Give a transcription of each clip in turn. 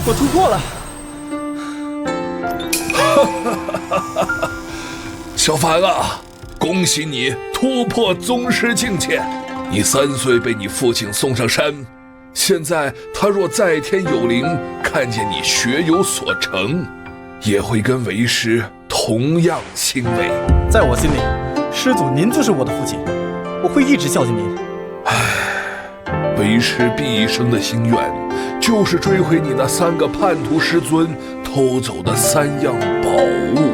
我突破了！小凡啊，恭喜你突破宗师境界！你3岁被你父亲送上山，现在他若在天有灵，看见你学有所成，也会跟为师同样欣慰。在我心里，师祖您就是我的父亲，我会一直孝敬您。为师毕生的心愿，就是追回你那3个叛徒师尊偷走的3样宝物。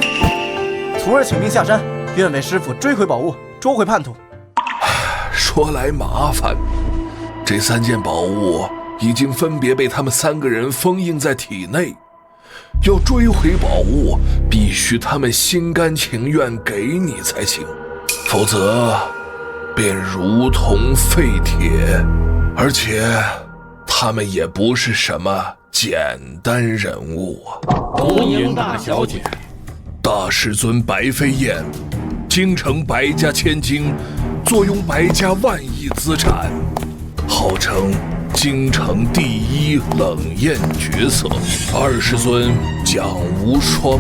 徒儿请命下山，愿为师傅追回宝物，捉回叛徒。说来麻烦，这3件宝物已经分别被他们3个人封印在体内，要追回宝物，必须他们心甘情愿给你才行，否则便如同废铁。而且他们也不是什么简单人物啊。恭迎大小姐。大师尊白飞燕，京城白家千金，坐拥白家万亿资产，号称京城第1冷艳绝色。二师尊蒋无双，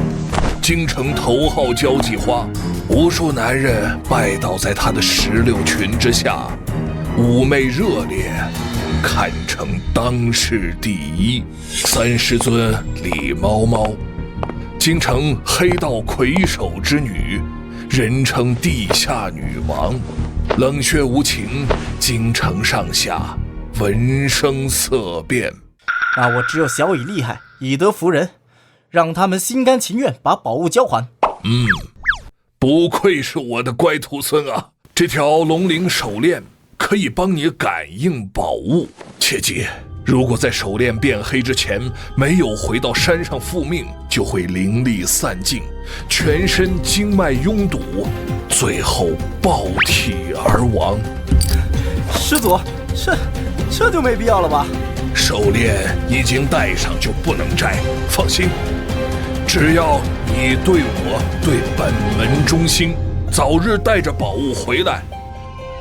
京城头号交际花，无数男人拜倒在他的16裙之下，妩媚热烈，堪称当世第1。三师尊李猫猫，京城黑道魁首之女，人称地下女王，冷血无情，京城上下闻声色变。那我只有小以厉害，以德服人，让他们心甘情愿把宝物交还。不愧是我的乖徒孙啊！这条龙灵手链可以帮你感应宝物，切记，如果在手链变黑之前没有回到山上复命，就会灵力散尽，全身经脉拥堵，最后爆体而亡。师祖，这就没必要了吧？手链已经戴上就不能摘，放心，只要你对我对本门忠心，早日带着宝物回来，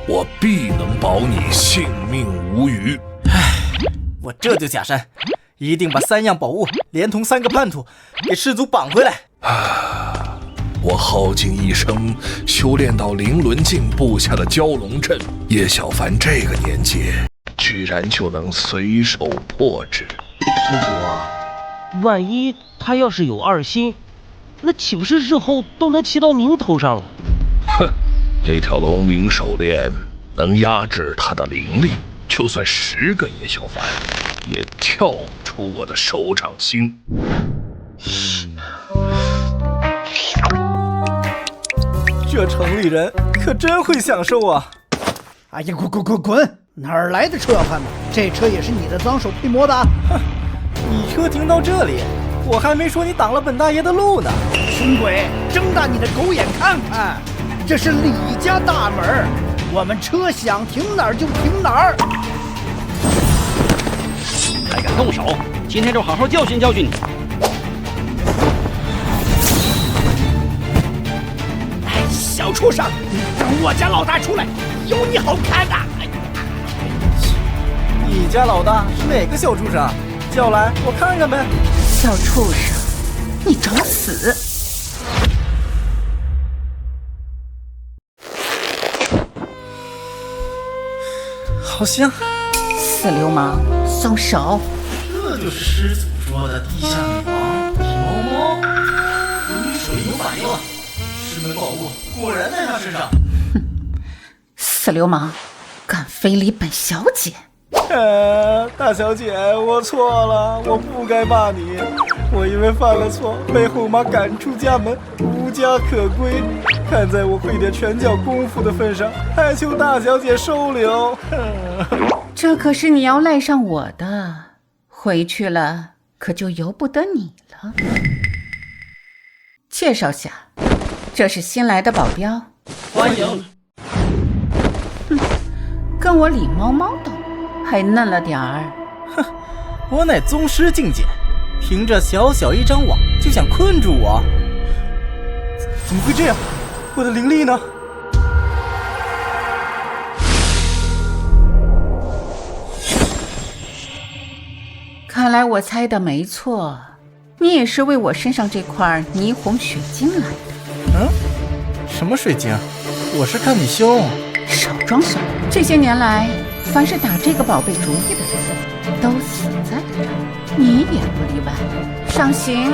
我必能保你性命无虞。我这就下山，一定把3样宝物连同3个叛徒给师祖绑回来。我耗尽一生修炼到灵轮镜布下的蛟龙阵，叶小凡这个年纪居然就能随手破之。师祖，万一他要是有2心，那岂不是日后都能骑到您头上了？哼，这条龙灵手链能压制他的灵力，就算10个叶小凡也跳不出我的手掌心。这城里人可真会享受啊！哎呀，滚！哪儿来的车要贩子？这车也是你的脏手皮磨的？哼，你车停到这里，我还没说你挡了本大爷的路呢。穷鬼，睁大你的狗眼看看，这是李家大门，我们车想停哪儿就停哪儿。还敢动手，今天就好好教训教训你！哎，小畜生，你等我家老大出来，有你好看的！你家老大是哪个小畜生？叫来我看看呗。小畜生，你找死！好香！死流氓，松手！这就是师祖说的地下女王李猫猫，女水有反应了，师门宝物果然在她身上。死流氓，敢非礼本小姐！大小姐，我错了，我不该骂你，我因为犯了错，被后妈赶出家门，无家可归。看在我会点拳脚功夫的份上，还求大小姐收留。这可是你要赖上我的，回去了可就由不得你了。介绍下，这是新来的保镖，欢迎。跟我李猫猫斗，还嫩了点儿。哼，我乃宗师境界，凭着小小一张网就想困住我？怎么会这样？我的灵力呢？看看来我猜的没错，你也是为我身上这块霓虹血晶来的。什么水晶？我是看你凶。少装怂！这些年来，凡是打这个宝贝主意的人，都死在了这儿，你也不例外。上刑，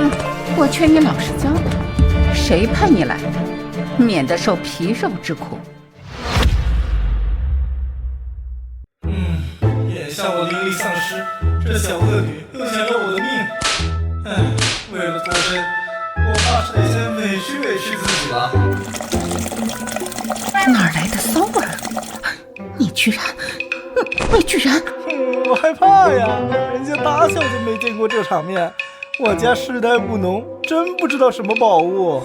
我劝你老实交代，谁派你来的，免得受皮肉之苦。眼下我灵力丧失，这小恶女又想要我的命。为了脱身，我怕是得先委屈委屈自己了。哪儿来的骚味儿？你居然，我害怕呀！人家大小姐没见过这场面，我家世代不浓，真不知道什么宝物。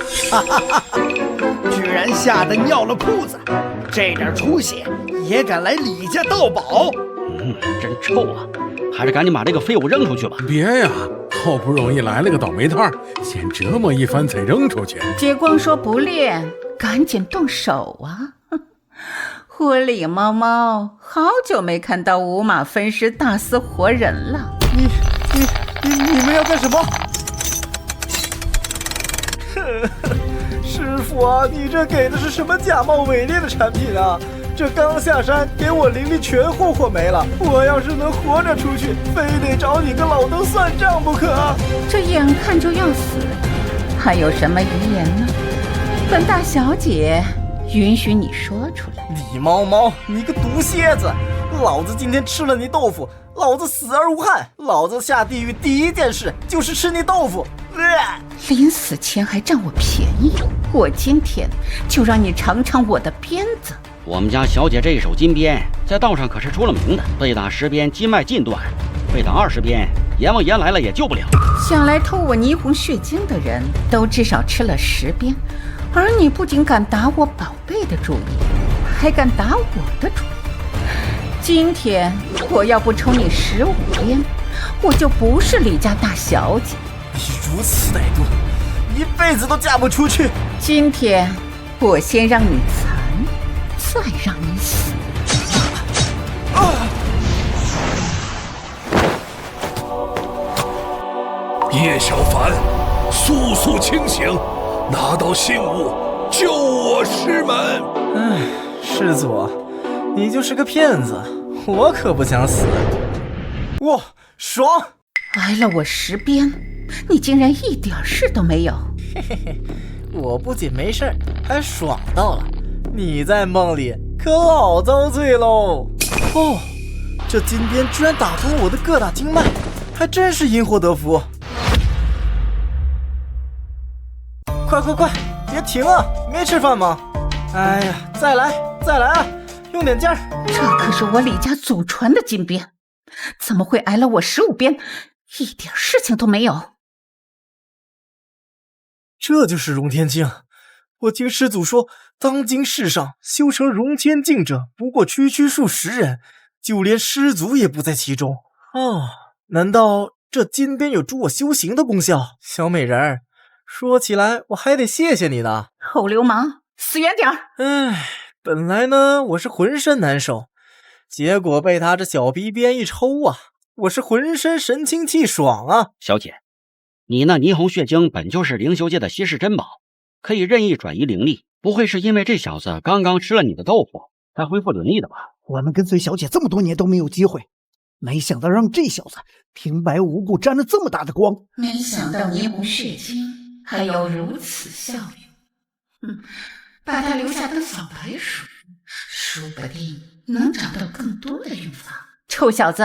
居然吓得尿了裤子，这点出息也敢来李家盗宝？真臭啊！还是赶紧把这个废物扔出去吧。别呀，好不容易来了个倒霉蛋，先折磨一番再扔出去。别光说不练，赶紧动手啊！狐狸猫猫，好久没看到五马分尸大死活人了。你们要干什么？师傅啊，你这给的是什么假冒伪劣的产品啊？这刚下山给我灵力全霍霍没了，我要是能活着出去，非得找你个老头算账不可。这眼看就要死的，还有什么遗言呢？本大小姐允许你说出来。李猫猫，你个毒蝎子！老子今天吃了你豆腐，老子死而无憾。老子下地狱第一件事就是吃你豆腐。临死前还占我便宜，我今天就让你尝尝我的鞭子。我们家小姐这一手金鞭，在道上可是出了名的，被打10鞭筋脉尽断，被打20鞭，阎王爷来了也救不了。想来偷我霓虹血晶的人都至少吃了10鞭，而你不仅敢打我宝贝的主意，还敢打我的主意。今天我要不抽你15鞭，我就不是李家大小姐。你如此歹毒，一辈子都嫁不出去。今天我先让你残，再让你死。叶小凡，速速清醒，拿到信物，救我师门！师祖，你就是个骗子，我可不想死。哇，爽！挨了我10鞭，你竟然一点事都没有。我不仅没事，还爽到了。你在梦里可老遭罪喽！哦，这金鞭居然打通我的各大经脉，还真是因祸得福。快，别停啊！没吃饭吗？哎呀，再来啊！用点劲儿。这可是我李家祖传的金鞭，怎么会挨了我15鞭，一点事情都没有？这就是荣天境。我听师祖说，当今世上修成荣天境者不过区数十人，就连师祖也不在其中。难道这金鞭有助我修行的功效？小美人儿，说起来我还得谢谢你呢。臭流氓，死远点儿！本来呢我是浑身难受，结果被他这小皮鞭一抽啊，我是浑身神清气爽啊。小姐，你那霓虹血晶本就是灵修界的稀世珍宝，可以任意转移灵力，不会是因为这小子刚刚吃了你的豆腐才恢复灵力的吧？我们跟随小姐这么多年都没有机会，没想到让这小子平白无故沾了这么大的光。没想到霓虹血晶还有如此效用。把它留下当小白鼠，说不定能找到更多的用法。臭小子，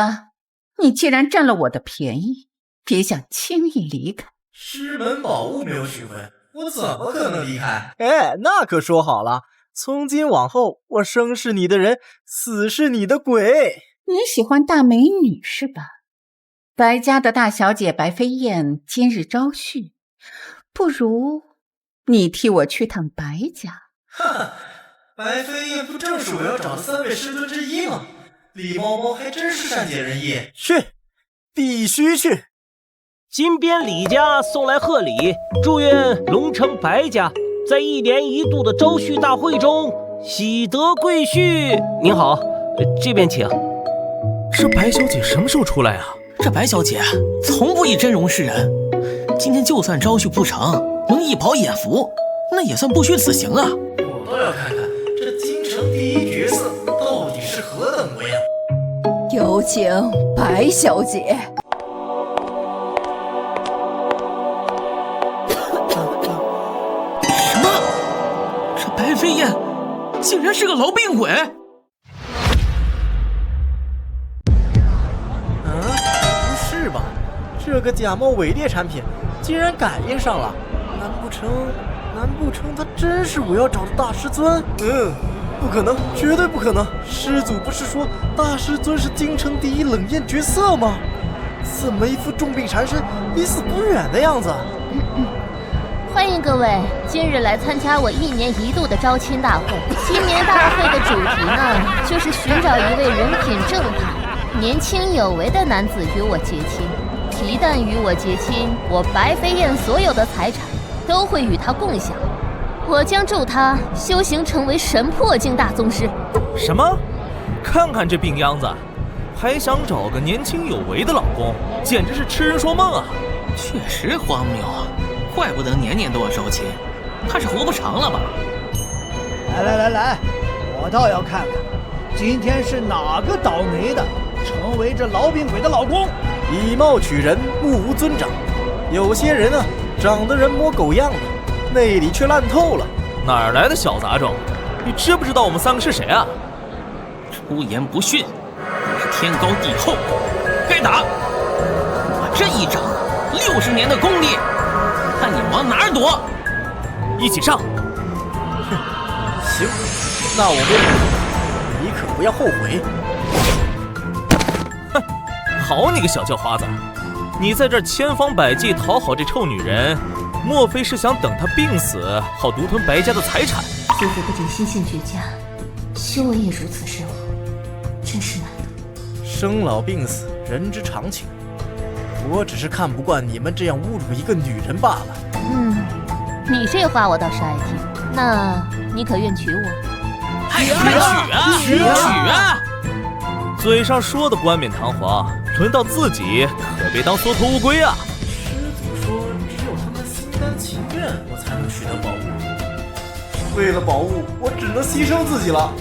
你既然占了我的便宜，别想轻易离开。师门宝物没有取回，我怎么可能离开？那可说好了，从今往后，我生是你的人，死是你的鬼。你喜欢大美女是吧？白家的大小姐白飞燕今日招婿，不如你替我去趟白家。白飞燕不正是我要找的3位师尊之一吗？李猫猫还真是善解人意，去，必须去。金边李家送来贺礼，祝愿龙城白家在1年1度的招婿大会中喜得贵婿。您好，这边请。这白小姐什么时候出来啊？这白小姐从不以真容示人，今天就算招婿不成，能一饱眼福，那也算不虚此行啊。我倒要看看这京城第一角色到底是何等模样。有请白小姐。什么？这白飞燕竟然是个痨病鬼！不是吧？这个假冒伪劣产品竟然感应上了？难不成他真是我要找的大师尊？不可能，绝对不可能！师祖不是说大师尊是京城第一冷艳绝色吗？怎么一副重病缠身、离死不远的样子？欢迎各位今日来参加我1年1度的招亲大会。今年大会的主题呢，就是寻找一位人品正派、年轻有为的男子与我结亲。一旦与我结亲，我白飞燕所有的财产都会与他共享。我将助他修行成为神破境大宗师。什么？看看这病秧子，还想找个年轻有为的老公，简直是痴人说梦啊！确实荒谬啊，怪不得年年都要招亲，他是活不长了吧？来，我倒要看看，今天是哪个倒霉的成为这痨病鬼的老公？以貌取人，目无尊长。有些人啊，长得人模狗样的，内里却烂透了。哪儿来的小杂种？你知不知道我们3个是谁啊？出言不逊，你是天高地厚，该打！我这一掌60年的功力，看你往哪儿躲！一起上！行，那我问你，你可不要后悔。哼，好你个小叫花子，你在这千方百计讨好这臭女人，莫非是想等她病死，好独吞白家的财产？祖父不仅心性绝佳，修为也如此深厚，真是难得。生老病死，人之常情。我只是看不惯你们这样侮辱一个女人罢了。你这话我倒是爱听。那你可愿娶我？娶啊！嘴上说的冠冕堂皇，轮到自己可别当缩头乌龟啊！师祖说，只有他们心甘情愿，我才能取得宝物。为了宝物，我只能牺牲自己了。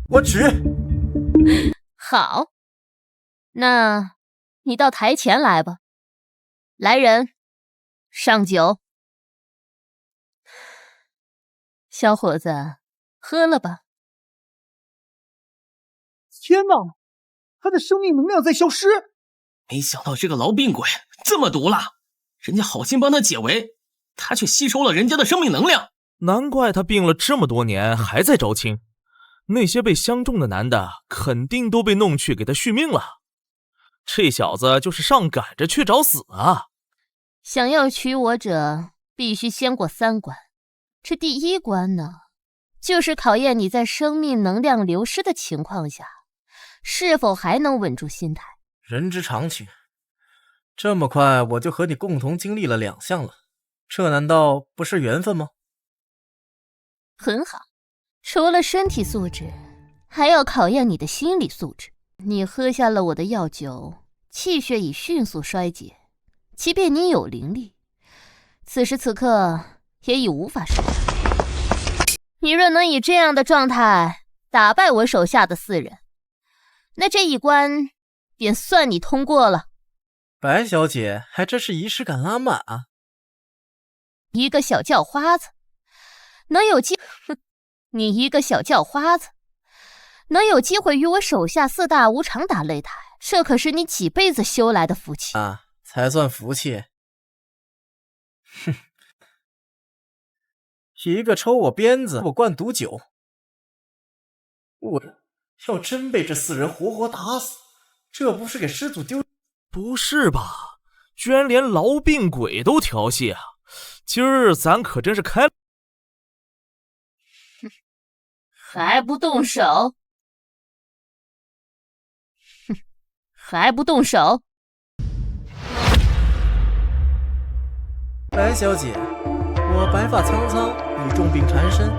我娶。好，那你到台前来吧。来人，上酒。小伙子，喝了吧。天哪，他的生命能量在消失！没想到这个痨病鬼这么毒辣，人家好心帮他解围，他却吸收了人家的生命能量。难怪他病了这么多年还在招亲，那些被相中的男的肯定都被弄去给他续命了。这小子就是上赶着去找死啊！想要娶我者，必须先过3关。这第1关呢，就是考验你在生命能量流失的情况下，是否还能稳住心态。人之常情。这么快我就和你共同经历了2项了，这难道不是缘分吗？很好，除了身体素质，还要考验你的心理素质。你喝下了我的药酒，气血已迅速衰竭，即便你有灵力，此时此刻也已无法施展。你若能以这样的状态打败我手下的4人，那这一关便算你通过了。白小姐还真是仪式感拉满啊！一个小叫花子，能有机你一个小叫花子，能有机会与我手下4大无常打擂台，这可是你几辈子修来的福气啊！才算福气。哼，一个抽我鞭子，我灌毒酒，我要真被这4人活活打死，这不是给师祖丢？不是吧？居然连痨病鬼都调戏啊！今儿咱可真是开……还不动手？还不动手？白小姐，我白发苍苍，你重病缠身，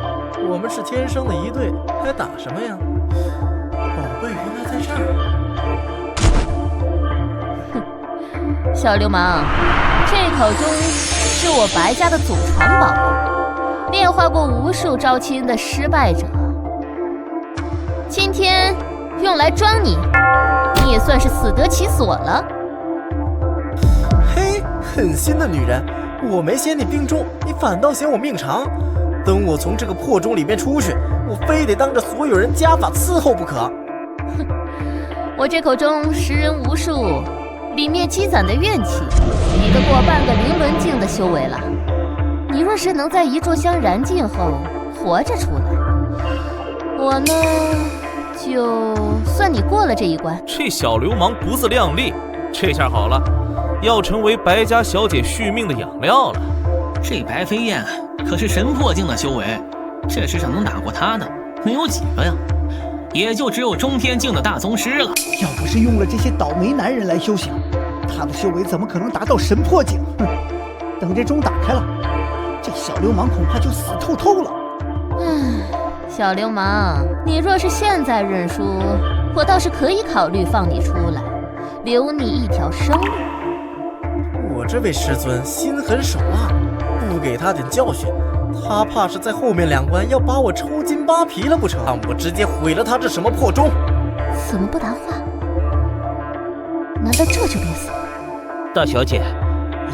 我们是天生的一对，还打什么呀？宝贝原来在在这儿。哼，小流氓，这口钟是我白家的祖传宝贝，炼化过无数招亲的失败者，今天用来装你，你也算是死得其所了。嘿，狠心的女人，我没嫌你病重，你反倒嫌我命长。等我从这个破钟里面出去，我非得当着所有人家法伺候不可。哼，我这口钟识人无数，里面积攒的怨气，比得过半个灵轮境的修为了。你若是能在一炷香燃尽后活着出来，我呢，就算你过了这一关。这小流氓不自量力，这下好了，要成为白家小姐续命的养料了。这白飞燕可是神魄境的修为，这世上能打过她的没有几个呀，也就只有中天境的大宗师了。要不是用了这些倒霉男人来修行，他的修为怎么可能达到神魄境？哼！等这钟打开了，这小流氓恐怕就死透透了。小流氓，你若是现在认输，我倒是可以考虑放你出来，留你一条生路。我这位师尊心狠手辣，不给他点教训，他怕是在后面2关要把我抽筋扒皮了不成？让我直接毁了他这什么破钟！怎么不答话？难道这就憋死了？大小姐，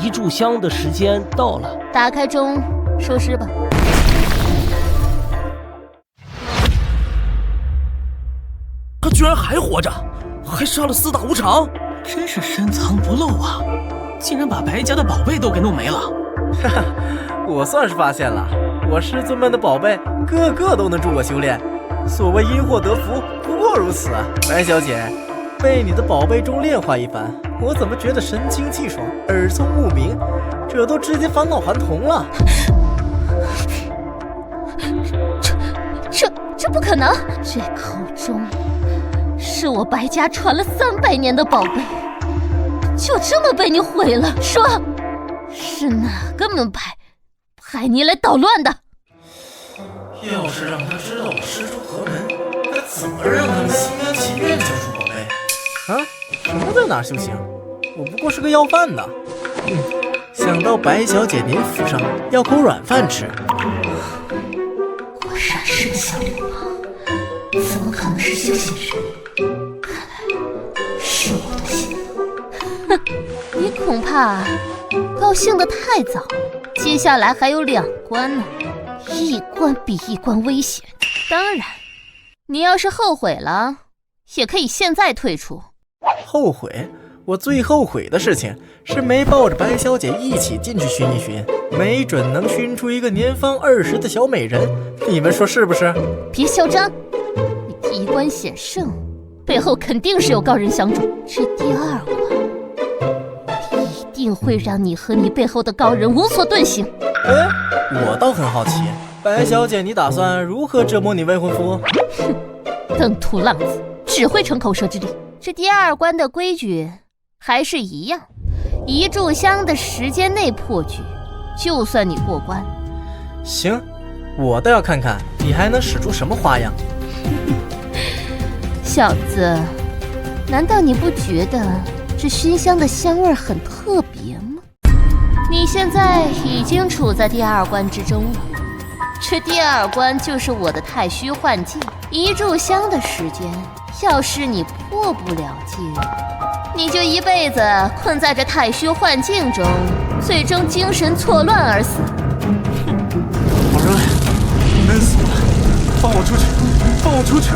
一炷香的时间到了，打开钟，收尸吧。他居然还活着，还杀了4大无常，真是深藏不露啊！竟然把白家的宝贝都给弄没了。哈哈，我算是发现了，我师尊们的宝贝个个都能助我修炼。所谓因祸得福，不过如此。白小姐，被你的宝贝钟炼化一番，我怎么觉得神清气爽，耳聪目明，这都直接返老还童了。这不可能！这口钟是我白家传了300年的宝贝，就这么被你毁了？说，是哪个门派派你来捣乱的？要是让他知道我师出何门，该怎么让他们心甘情愿交出宝贝？啊？什么在哪修行？我不过是个要饭的。想到白小姐您府上要口软饭吃。果然是个小流氓，怎么可能是修行人？看来是我的心了。哼，你恐怕高兴得太早，接下来还有2关呢，一关比一关危险。当然，你要是后悔了，也可以现在退出。后悔？我最后悔的事情是没抱着白小姐一起进去寻一寻，没准能寻出一个年方20的小美人，你们说是不是？别嚣张！你第1关险胜，背后肯定是有高人相助。这第2关，一定会让你和你背后的高人无所遁形。哎，我倒很好奇，白小姐，你打算如何折磨你未婚夫？哼，登徒浪子，只会逞口舌之力。这第2关的规矩还是一样，一炷香的时间内破局，就算你过关。行，我倒要看看你还能使出什么花样。小子，难道你不觉得这熏香的香味很特别吗？你现在已经处在第2关之中了，这第2关就是我的太虚幻境。一炷香的时间，要是你破不了境，你就一辈子困在这太虚幻境中，最终精神错乱而死。好热呀，闷死我了！放我出去！放我出去！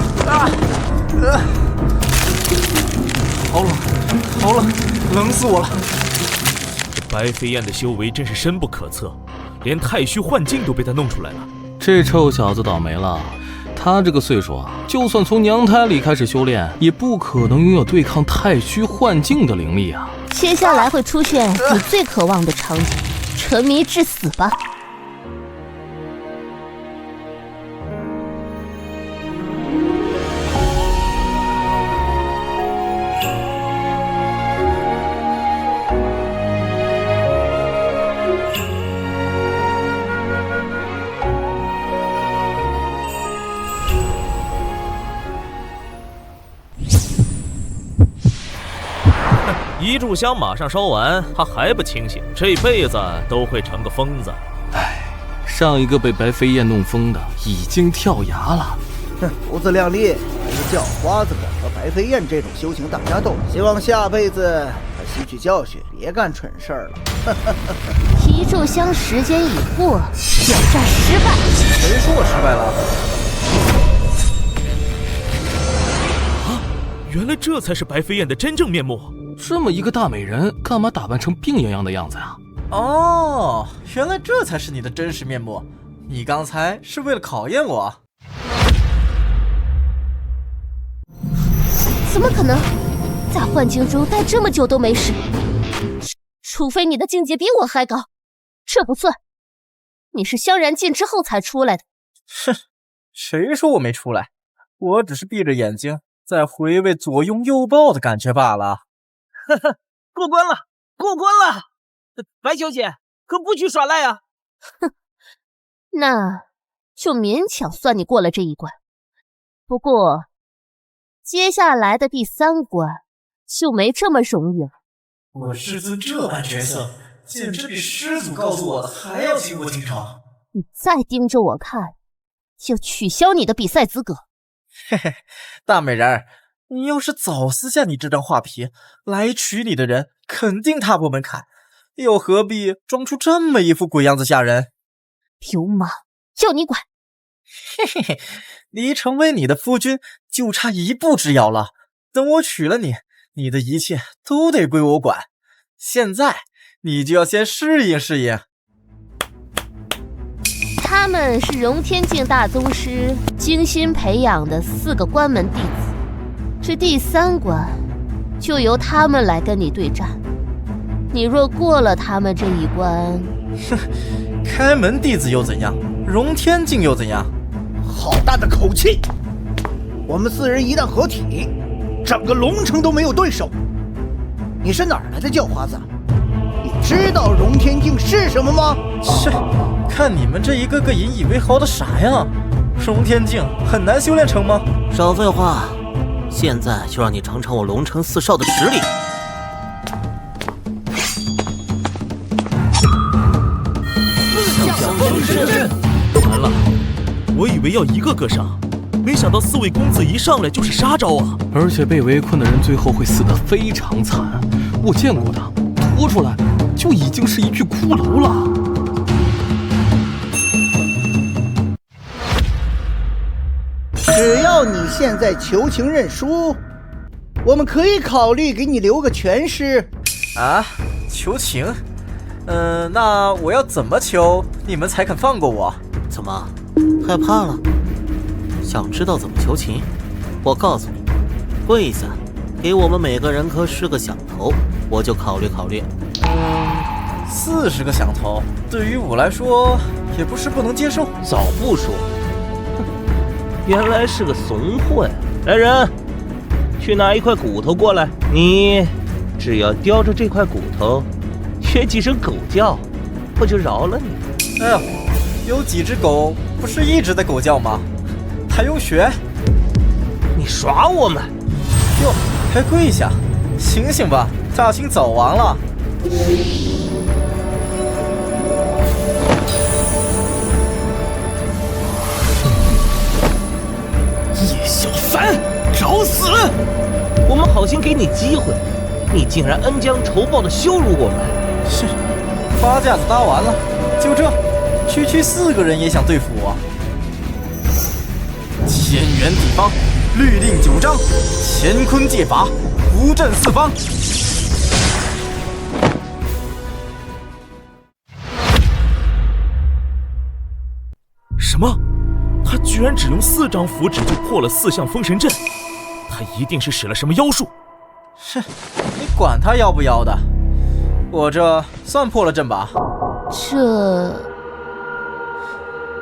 好冷，好冷，冷死我了！这白飞燕的修为真是深不可测，连太虚幻境都被他弄出来了。这臭小子倒霉了。他这个岁数啊，就算从娘胎里开始修炼，也不可能拥有对抗太虚幻境的灵力啊！接下来会出现你最渴望的场景，沉迷致死吧！一炷香马上烧完，他还不清醒，这辈子都会成个疯子。唉，上一个被白飞燕弄疯的已经跳崖了。哼，胡子亮丽，一个叫花子敢和白飞燕这种修行大家斗，希望下辈子他吸取教训，别干蠢事儿了。一炷香时间已过，挑战失败。谁说我失败了？啊，原来这才是白飞燕的真正面目。这么一个大美人，干嘛打扮成病怏怏的样子呀？哦，原来这才是你的真实面目。你刚才是为了考验我？怎么可能？在幻境中待这么久都没事，除非你的境界比我还高，这不算。你是香燃尽之后才出来的。哼，谁说我没出来？我只是闭着眼睛在回味左拥右抱的感觉罢了。呵呵，过关了，过关了！白小姐，可不许耍赖啊！哼，那就勉强算你过了这一关。不过，接下来的第3关就没这么容易了。我师尊这般角色，简直比师祖告诉我的还要倾国倾城。你再盯着我看，就取消你的比赛资格。嘿嘿，大美人儿，你要是早撕下你这张画皮，来娶你的人肯定踏破门槛，又何必装出这么一副鬼样子吓人？流氓，要你管！嘿嘿嘿，离成为你的夫君就差一步之遥了。等我娶了你，你的一切都得归我管。现在你就要先适应适应。他们是荣天境大宗师精心培养的4个关门弟子，这第3关就由他们来跟你对战。你若过了他们这一关，哼，开门弟子又怎样？荣天境又怎样？好大的口气！我们4人一旦合体，整个龙城都没有对手。你是哪儿来的叫花子？你知道荣天境是什么吗？是，看你们这一个个引以为豪的啥呀？荣天境很难修炼成吗？少废话，现在就让你尝尝我龙城4少的实力。完了，我以为要一个个上，没想到4位公子一上来就是杀招啊！而且被围困的人最后会死得非常惨，我见过的，拖出来就已经是一具骷髅了。只要你现在求情认输，我们可以考虑给你留个全尸。啊，求情？那我要怎么求你们才肯放过我？怎么，害怕了？想知道怎么求情？我告诉你，跪下，给我们每个人磕10个响头，我就考虑考虑。40个响头，对于我来说也不是不能接受。早不说，原来是个怂混。来人，去拿一块骨头过来。你只要叼着这块骨头，学几声狗叫，我就饶了你。哎呦，有几只狗不是一直在狗叫吗？还用学？你耍我们？哟，还跪下？醒醒吧，大清早亡了。叶小凡，找死！我们好心给你机会，你竟然恩将仇报的羞辱我们。是，花架子搭完了，就这，区4个人也想对付我。千元地方，律令9章，乾坤戒法，布阵4方。什么？他居然只用4张符纸就破了4象封神阵，他一定是使了什么妖术。哼，你管他妖不妖的，我这算破了阵吧？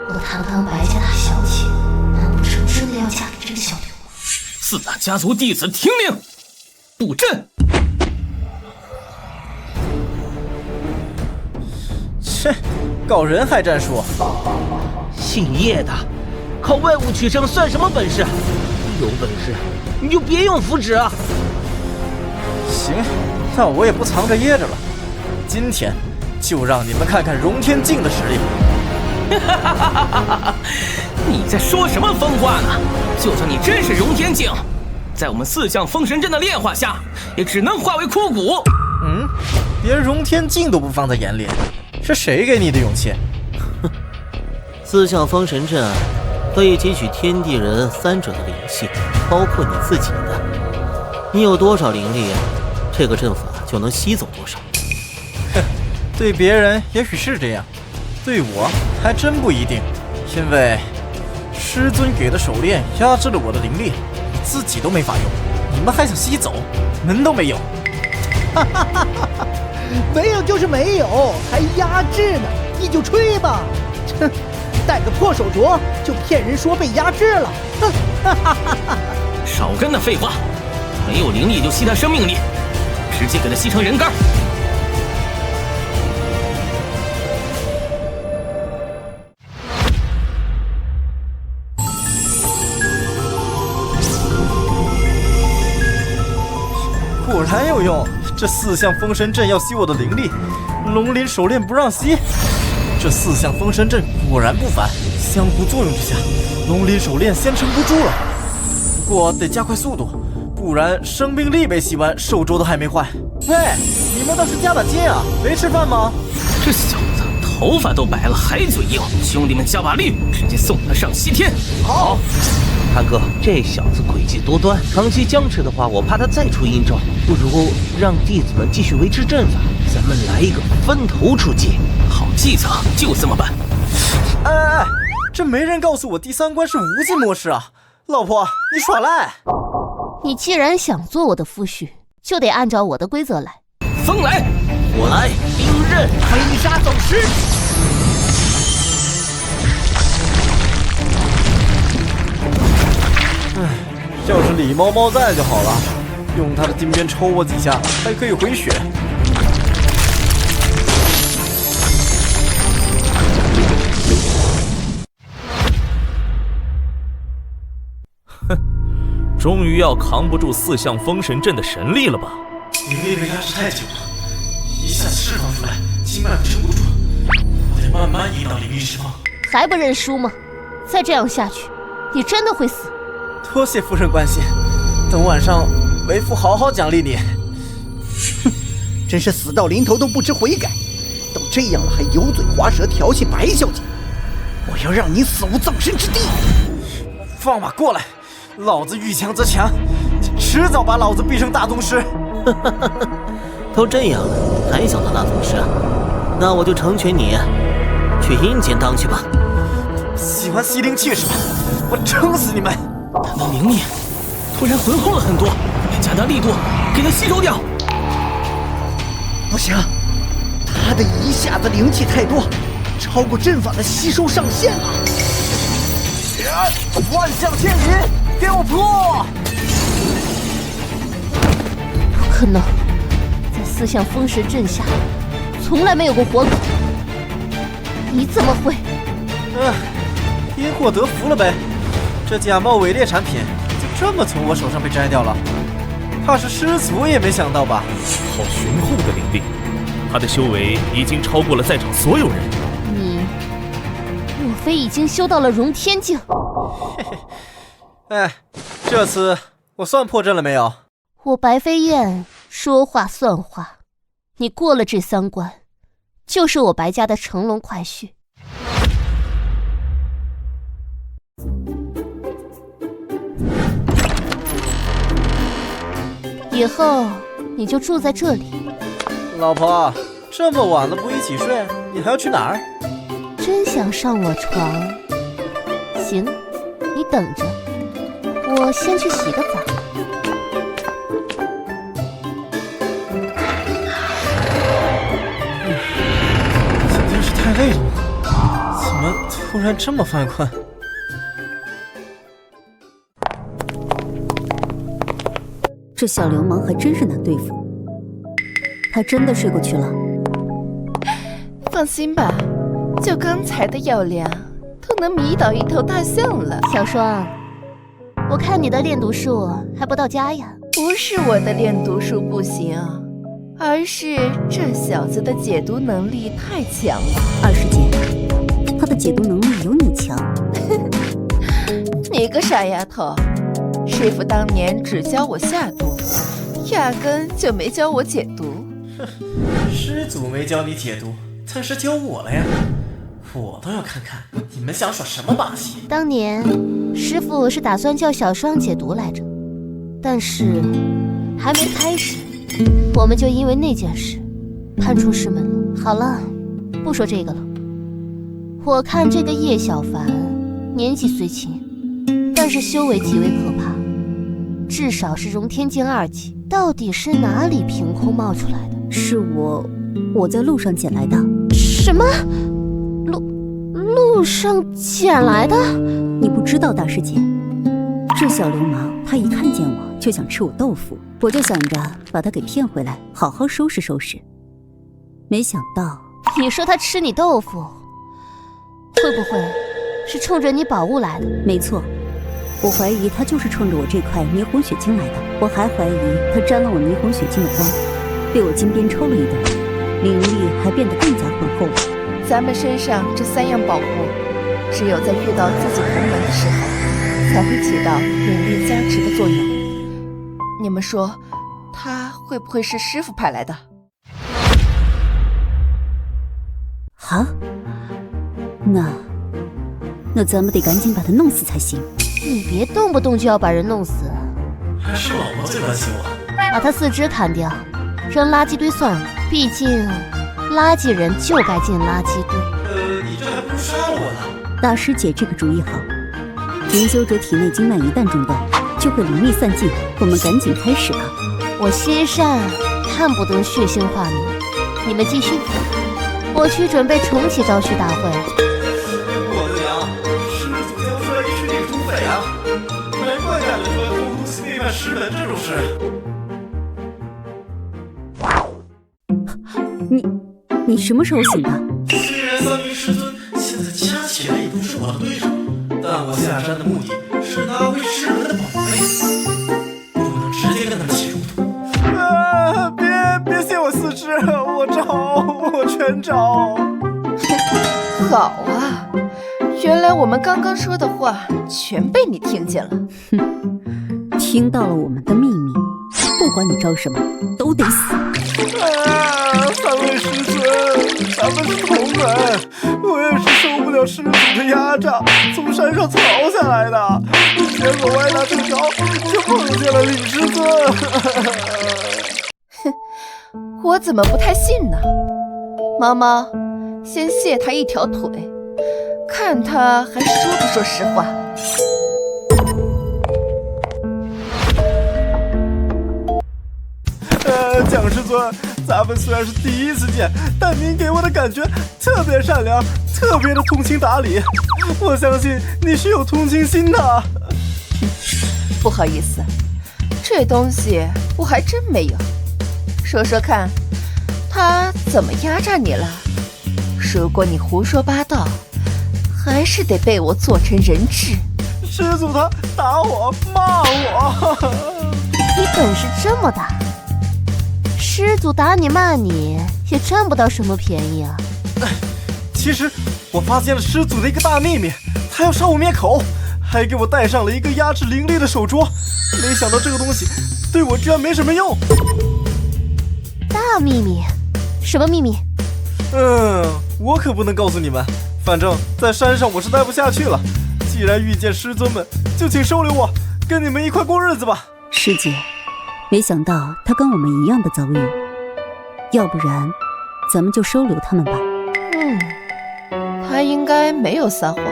我堂堂白家大小姐，难不成真的要嫁给这个小流氓？4大家族弟子听令，布阵！切，搞人海战术！姓叶的，靠外物取胜算什么本事？有本事你就别用符纸啊！行，那我也不藏着掖着了，今天就让你们看看荣天镜的实力。你在说什么疯话呢？就算你真是荣天镜，在我们4象封神阵的炼化下，也只能化为枯骨。连荣天镜都不放在眼里，是谁给你的勇气？4象封神阵可以汲取天地人3者的灵性，包括你自己的。你有多少灵力，这个阵法就能吸走多少。哼，对别人也许是这样，对我还真不一定。因为师尊给的手链压制了我的灵力，我自己都没法用，你们还想吸走，门都没有。没有就是没有，还压制呢？你就吹吧！哼，带个破手镯就骗人说被压制了。少跟他废话，没有灵力就吸他生命力，直接给他吸成人干。果然有用，这4象封神阵要吸我的灵力，龙鳞手链不让吸。这4象封神阵果然不凡，相互作用之下，龙鳞手链先撑不住了。不过得加快速度，不然生命力被吸完，手镯都还没坏。喂，你们倒是加把劲啊！没吃饭吗？这小子头发都白了还嘴硬，兄弟们加把力，直接送他上西天。好。大哥，这小子诡计多端，长期僵持的话，我怕他再出阴招。不如让弟子们继续维持阵法，咱们来一个分头出击。好计策，就这么办。哎，这没人告诉我第3关是无尽模式啊！老婆，你耍赖！你既然想做我的夫婿，就得按照我的规则来。风来，火来，兵刃，飞沙走石。要是李猫猫在就好了，用他的金鞭抽我几下，还可以回血。哼，终于要扛不住4象封神阵的神力了吧？灵力被压制太久了，一下子释放出来，经脉撑不住，我得慢慢引导灵力释放。还不认输吗？再这样下去，你真的会死。多谢夫人关心，等晚上为夫好好奖励你。哼，真是死到临头都不知悔改，都这样了还油嘴滑舌调戏白小姐，我要让你死无葬身之地！放马过来，老子遇强则强，迟早把老子逼成大宗师。都这样了，还想当大宗师啊？那我就成全你，去阴间当去吧。喜欢吸灵气是吧？我撑死你们！他的灵力突然浑厚了很多，加大力度给他吸收掉。不行，他的一下子灵气太多，超过阵法的吸收上限了。万象天离，给我破！不可能，在4象封神阵下，从来没有过活狗。你怎么会？因祸得福了呗。这假冒伪劣产品就这么从我手上被摘掉了，怕是师祖也没想到吧？好雄厚的灵力，他的修为已经超过了在场所有人。你莫非已经修到了荣天境？嘿嘿，哎，这次我算破阵了没有？我白飞燕说话算话，你过了这3关，就是我白家的乘龙快婿。以后你就住在这里。老婆，这么晚了不一起睡，你还要去哪儿？真想上我床？行，你等着，我先去洗个澡。今天是太累了吗？怎么突然这么犯困？这小流氓还真是难对付，他真的睡过去了。放心吧，就刚才的药量，都能迷倒一头大象了。小双，我看你的炼毒术还不到家呀。不是我的练读术不行，而是这小子的解读能力太强了。二师姐，他的解读能力有你强。你个傻丫头，师傅当年只教我下毒，压根就没教我解读。师祖没教你解读，但是教我了呀。我倒要看看你们想耍什么把戏。当年师傅是打算叫小双解毒来着，但是还没开始，我们就因为那件事叛出师门了。好了，不说这个了。我看这个叶小凡年纪虽轻，但是修为极为可怕，至少是荣天境2级。到底是哪里凭空冒出来的？是我在路上捡来的。什么？路上捡来的？你不知道，大师姐，这小流氓他一看见我就想吃我豆腐，我就想着把他给骗回来，好好收拾收拾。没想到，你说他吃你豆腐，会不会是冲着你宝物来的？没错，我怀疑他就是冲着我这块霓虹血晶来的。我还怀疑他沾了我霓虹血晶的光，被我金鞭抽了一顿，灵力还变得更加浑厚了。咱们身上这3样宝物，只有在遇到自己同门的时候，才会起到灵力加持的作用。你们说，他会不会是师傅派来的？啊？那咱们得赶紧把他弄死才行。你别动不动就要把人弄死。还是老婆最关心我。把他4肢砍掉，扔垃圾堆算了。毕竟，垃圾人就该进垃圾堆。你这还不如杀了我呢。大师姐这个主意好。灵修者体内经脉一旦中断，就会灵力散尽。我们赶紧开始吧。我心善，看不得血腥画面。你们继续，我去准备重启招婿大会。我的娘！师祖教出来一群女土匪啊！难怪干得出来偷东西背叛师门这种事。你什么时候醒的？虽然3名师尊现在加起来也不是我的对手，但我下山的目的是拿回师门的宝贝，不能直接跟他们起冲突。别限我4肢，我全找。好啊，原来我们刚刚说的话全被你听见了。哼，听到了我们的秘密，不管你招什么，都得死。3位师尊，咱们是同门，我也是受不了师祖的压榨，从山上逃下来的。结果歪打正着，就碰见了李师尊。哼，我怎么不太信呢？猫猫，先卸他一条腿，看他还说不说实话。蒋师尊，咱们虽然是第一次见，但您给我的感觉特别善良，特别的通情达理。我相信你是有同情心的。不好意思，这东西我还真没有。说说看，他怎么压榨你了？如果你胡说八道，还是得被我做成人质。师祖他打我骂我。你本事这么大，师祖打你骂你也占不到什么便宜啊。其实我发现了师祖的一个大秘密，他要杀我灭口，还给我带上了一个压制灵力的手镯。没想到这个东西对我居然没什么用。大秘密？什么秘密？我可不能告诉你们。反正在山上我是待不下去了，既然遇见师尊们，就请收留我，跟你们一块过日子吧。师姐，没想到他跟我们一样的遭遇，要不然咱们就收留他们吧。他应该没有撒谎，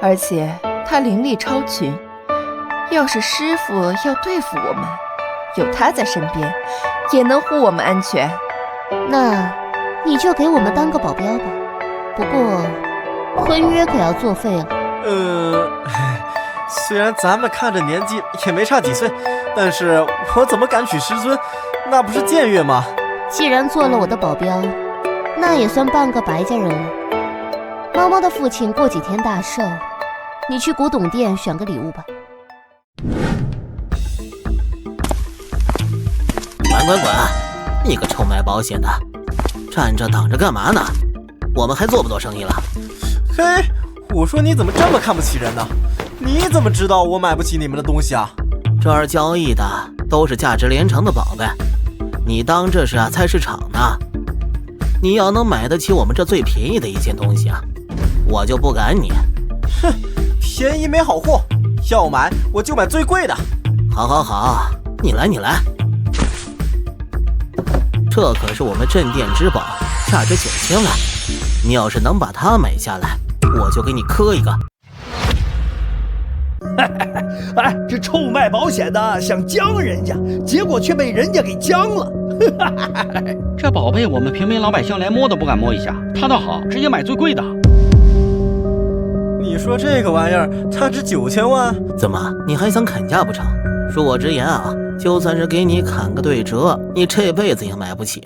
而且他灵力超群，要是师父要对付我们，有他在身边，也能护我们安全。那你就给我们当个保镖吧，不过婚约可要作废了。虽然咱们看着年纪也没差几岁，但是我怎么敢娶师尊？那不是僭越吗？既然做了我的保镖，那也算半个白家人了。猫猫的父亲过几天大寿，你去古董店选个礼物吧。滚滚滚！你个臭卖保险的，站着挡着干嘛呢？我们还做不做生意了？嘿，我说你怎么这么看不起人呢？你怎么知道我买不起你们的东西啊？这儿交易的都是价值连城的宝贝，你当这是菜市场呢？你要能买得起我们这最便宜的一件东西啊，我就不赶你。哼，便宜没好货，要买我就买最贵的。好好好，你来你来。这可是我们镇店之宝，价值9000万。你要是能把它买下来，我就给你磕一个。哎，这臭卖保险的想将人家，结果却被人家给将了。这宝贝我们平民老百姓连摸都不敢摸一下，他倒好，直接买最贵的。你说这个玩意儿它值9000万？怎么，你还想砍价不成？恕我直言啊，就算是给你砍个对折，你这辈子也买不起。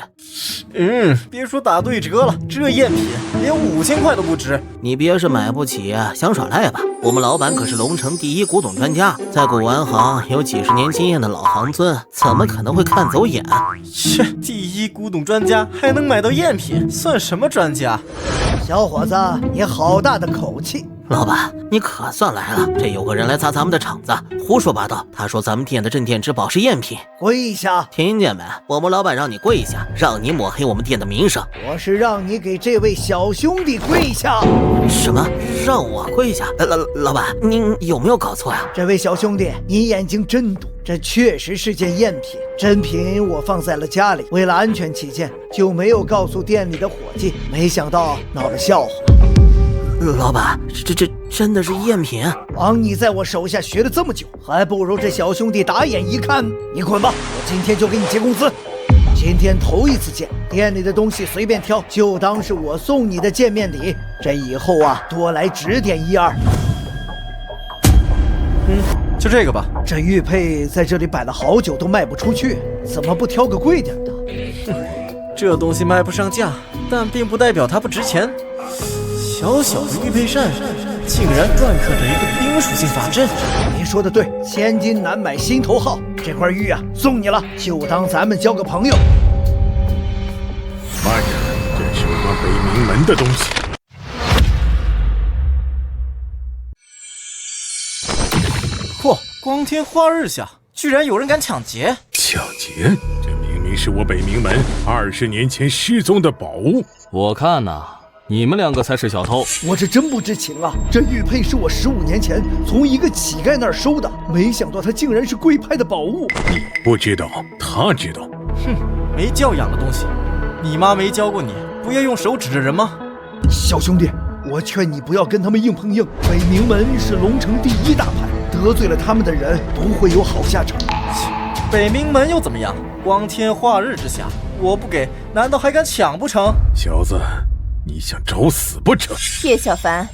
别说打对折了，这赝品连5000块都不值。你别是买不起，想耍赖吧？我们老板可是龙城第一古董专家，在古玩行有几十年经验的老行尊，怎么可能会看走眼？切，第一古董专家还能买到赝品，算什么专家？小伙子，你好大的口气！老板，你可算来了！这有个人来砸咱们的场子，胡说八道。他说咱们店的镇店之宝是赝品。跪下！听见没？我们老板让你跪下，让你抹黑我们店的名声。我是让你给这位小兄弟跪下。什么？让我跪下？老板，您有没有搞错呀？这位小兄弟，你眼睛真毒，这确实是件赝品，真品我放在了家里，为了安全起见，就没有告诉店里的伙计，没想到闹了笑话。老板，这真的是赝品？枉你在我手下学了这么久，还不如这小兄弟打眼一看。你滚吧，我今天就给你结工资。今天头一次见，店里的东西随便挑，就当是我送你的见面礼。这以后啊，多来指点一二。就这个吧。这玉佩在这里摆了好久都卖不出去，怎么不挑个贵点的？这东西卖不上价，但并不代表它不值钱。小小的玉佩扇竟然篆刻着一个冰属性法阵。你说的对，千金难买心头好。这块玉啊，送你了，就当咱们交个朋友。慢着，这是我们北冥门的东西。嚯！光天化日下，居然有人敢抢劫！抢劫？这明明是我北冥门20年前失踪的宝物。我看呐，你们两个才是小偷。我这真不知情啊！这玉佩是我15年前从一个乞丐那儿收的，没想到它竟然是贵派的宝物。你不知道，他知道。哼，没教养的东西！你妈没教过你不要用手指着人吗？小兄弟，我劝你不要跟他们硬碰硬。北冥门是龙城第一大派，得罪了他们的人不会有好下场。北冥门又怎么样？光天化日之下，我不给，难道还敢抢不成？小子，你想找死不成？叶小凡，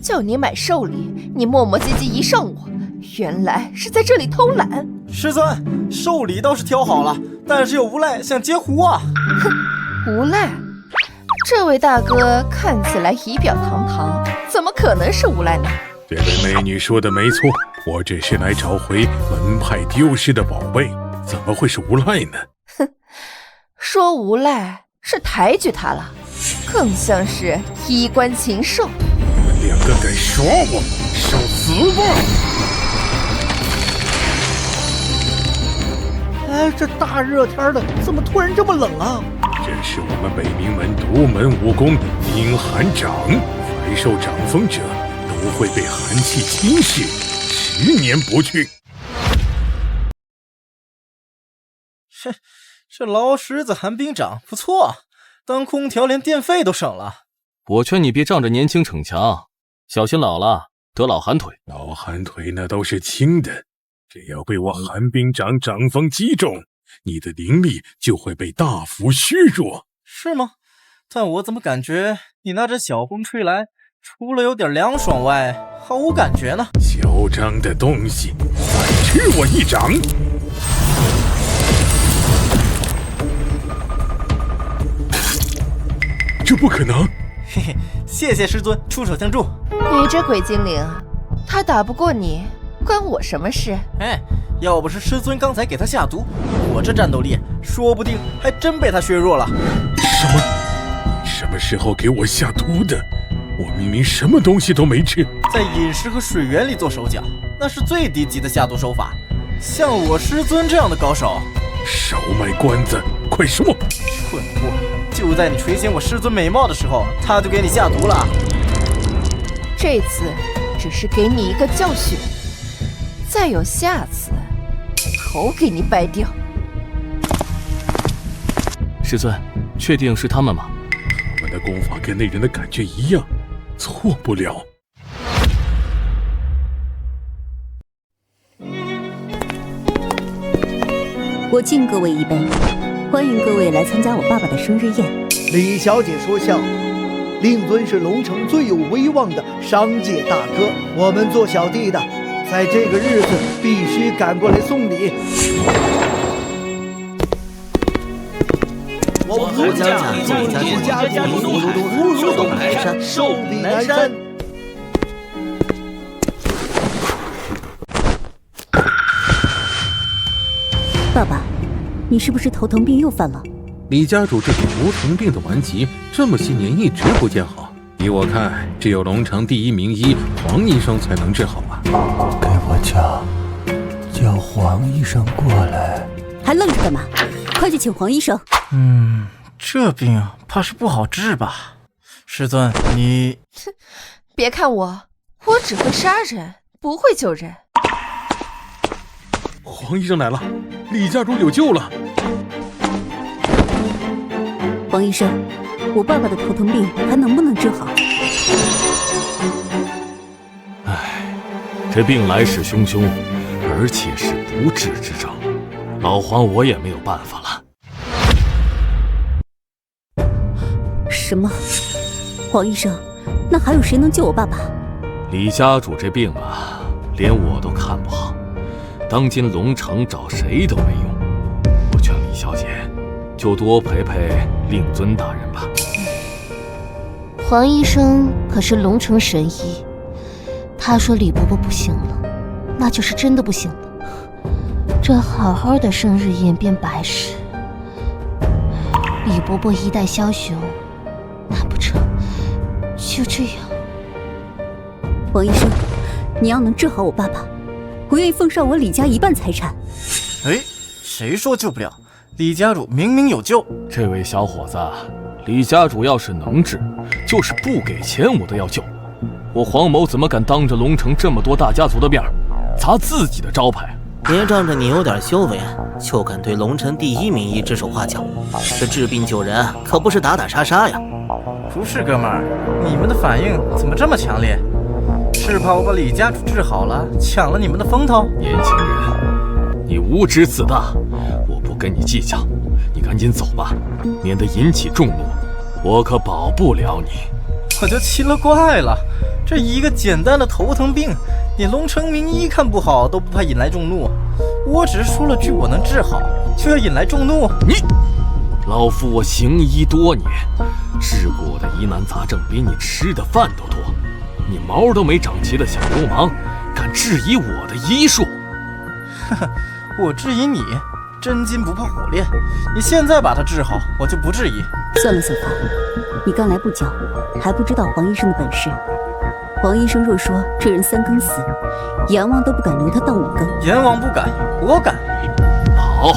叫你买寿礼，你磨磨唧唧一上午，原来是在这里偷懒。师尊，寿礼倒是挑好了，但是有无赖想截胡啊！哼，无赖？这位大哥看起来仪表堂堂，怎么可能是无赖呢？这位美女说的没错，我只是来找回门派丢失的宝贝，怎么会是无赖呢？哼，说无赖是抬举他了，更像是衣冠禽兽。你们两个敢耍我，受死吧！哎，这大热天的，怎么突然这么冷啊？这是我们北冥门独门武功阴寒掌，凡受掌风者都会被寒气侵蚀，10年不去。这老狮子寒冰掌不错，当空调连电费都省了。我劝你别仗着年轻逞强，小心老了得老寒腿。老寒腿那都是轻的，只要被我寒冰掌掌风击中，你的灵力就会被大幅削弱。是吗？但我怎么感觉你那阵小风吹来，除了有点凉爽外，毫无感觉呢？嚣张的东西，再吃我一掌！这不可能！嘿嘿，谢谢师尊出手相助。你这鬼精灵，他打不过你，关我什么事？哎，要不是师尊刚才给他下毒，我这战斗力说不定还真被他削弱了。什么？你什么时候给我下毒的？我明明什么东西都没吃。在饮食和水源里做手脚，那是最低级的下毒手法。像我师尊这样的高手，少卖关子，快说！蠢货！就在你垂涎我师尊美貌的时候，他就给你下毒了。这次只是给你一个教训，再有下次，头给你掰掉。师尊，确定是他们吗？他们的功法跟那人的感觉一样，错不了。我敬各位一杯，欢迎各位来参加我爸爸的生日宴。李小姐说笑，令尊是龙城最有威望的商界大哥，我们做小弟的，在这个日子必须赶过来送礼。我吴家如东南山，寿比南山。爸爸，你是不是头疼病又犯了？李家主这种无疼病的顽疾，这么些年一直不见好。依我看，只有龙城第一名医黄医生才能治好啊！给我叫黄医生过来。还愣着干嘛？快去请黄医生。这病怕是不好治吧？师尊，你……别看我只会杀人，不会救人。黄医生来了，李家主有救了。黄医生，我爸爸的头疼病还能不能治好？这病来势汹汹，而且是不治之症，老黄我也没有办法了。什么？黄医生，那还有谁能救我爸爸？李家主这病啊，连我都看不好，当今龙城找谁都没用。我劝李小姐，就多陪陪令尊大人吧。黄医生可是龙城神医，他说李伯伯不行了，那就是真的不行了。这好好的生日宴变白事，李伯伯一代枭雄，难不成就这样？黄医生，你要能治好我爸爸，我愿意奉上我李家一半财产。哎，谁说救不了？李家主明明有救。这位小伙子，李家主要是能治，就是不给钱我都要救。我黄某怎么敢当着龙城这么多大家族的面砸自己的招牌？别仗着你有点修为，就敢对龙城第一名医指手画脚。这治病救人可不是打打杀杀呀！不是哥们儿，你们的反应怎么这么强烈？是怕我把李家主治好了，抢了你们的风头？年轻人，你无知自大，我不跟你计较，你赶紧走吧，免得引起众怒，我可保不了你。我就奇了怪了，这一个简单的头疼病，你龙城名医看不好都不怕引来众怒，我只是说了句我能治好，就要引来众怒？你，老夫我行医多年，治过我的疑难杂症比你吃的饭都多，你毛都没长齐的小流氓，敢质疑我的医术？呵呵，我质疑你，真金不怕火炼，你现在把他治好，我就不质疑。算了，小凡，你刚来不久，还不知道黄医生的本事。黄医生若说这人3更死，阎王都不敢留他到5更。阎王不敢，我敢。好，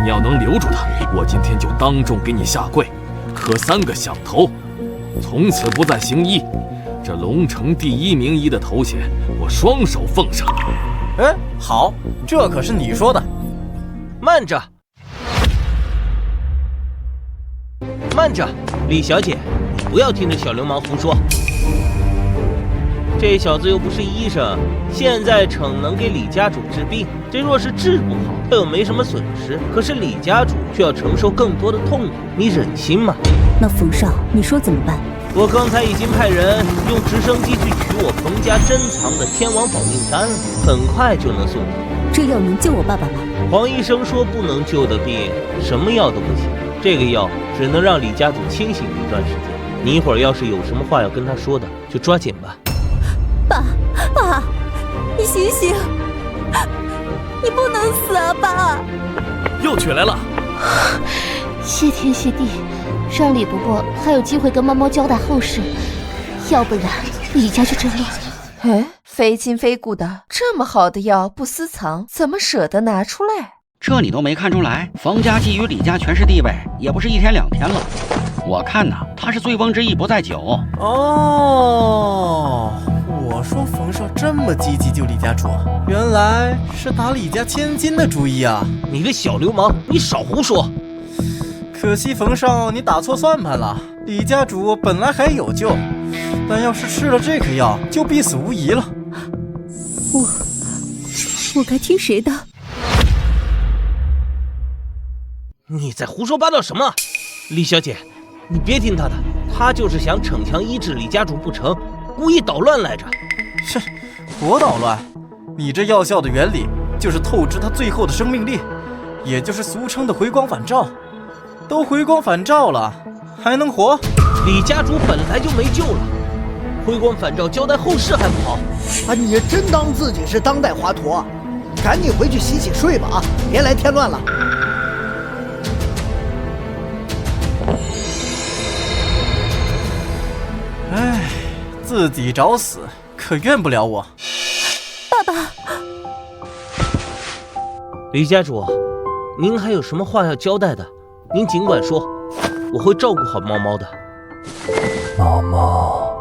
你要能留住他，我今天就当众给你下跪，磕3个响头，从此不再行医。这龙城第一名医的头衔，我双手奉上。哎，好，这可是你说的。慢着，慢着，李小姐，你不要听这小流氓胡说。这小子又不是医生，现在逞能给李家主治病，这若是治不好，他又没什么损失，可是李家主却要承受更多的痛苦，你忍心吗？那冯少，你说怎么办？我刚才已经派人用直升机去取我冯家珍藏的天王保命丹了，很快就能送到。这药能救我爸爸吗？黄医生说不能救的病，什么药都不行。这个药只能让李家主清醒一段时间。你一会儿要是有什么话要跟他说的，就抓紧吧。爸，你醒醒！你不能死啊，爸！又取来了。谢天谢地，让李伯伯还有机会跟猫猫交代后事，要不然李家就真乱。哎，非亲非故的，这么好的药不私藏，怎么舍得拿出来？这你都没看出来？冯家觊觎李家权势地位，也不是一天两天了。我看呐，他是醉翁之意不在酒。哦，我说冯少这么积极救李家主，原来是打李家千金的主意啊！你个小流氓，你少胡说！可惜冯少你打错算盘了，李家主本来还有救，但要是吃了这颗药，就必死无疑了。我该听谁的？你在胡说八道什么？李小姐，你别听他的，他就是想逞强医治李家主不成，故意捣乱来着。是，我捣乱？你这药效的原理就是透支他最后的生命力，也就是俗称的回光返照。都回光返照了，还能活？李家主本来就没救了，回光返照交代后事还不好？啊，你真当自己是当代华佗？赶紧回去洗洗睡吧啊！别来添乱了。唉，自己找死，可怨不了我。爸爸，李家主，您还有什么话要交代的？您尽管说，我会照顾好猫猫的。猫猫，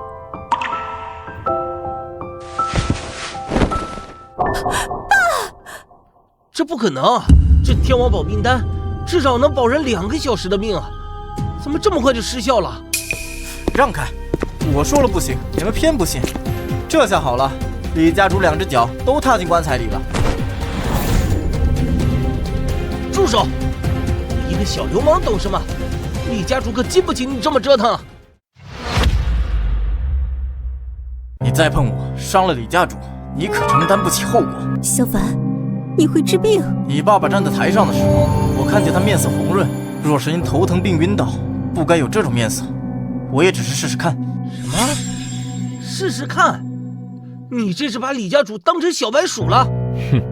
这不可能！这天王保命丹至少能保人2个小时的命啊，怎么这么快就失效了？让开！我说了不行，你们偏不信。这下好了，李家主2只脚都踏进棺材里了。住手！你一个小流氓懂什么？李家主可经不起你这么折腾。你再碰我，伤了李家主，你可承担不起后果。小凡，你会治病？你爸爸站在台上的时候，我看见他面色红润，若是因头疼病晕倒，不该有这种面色。我也只是试试看。什么？试试看？你这是把李家主当成小白鼠了？哼，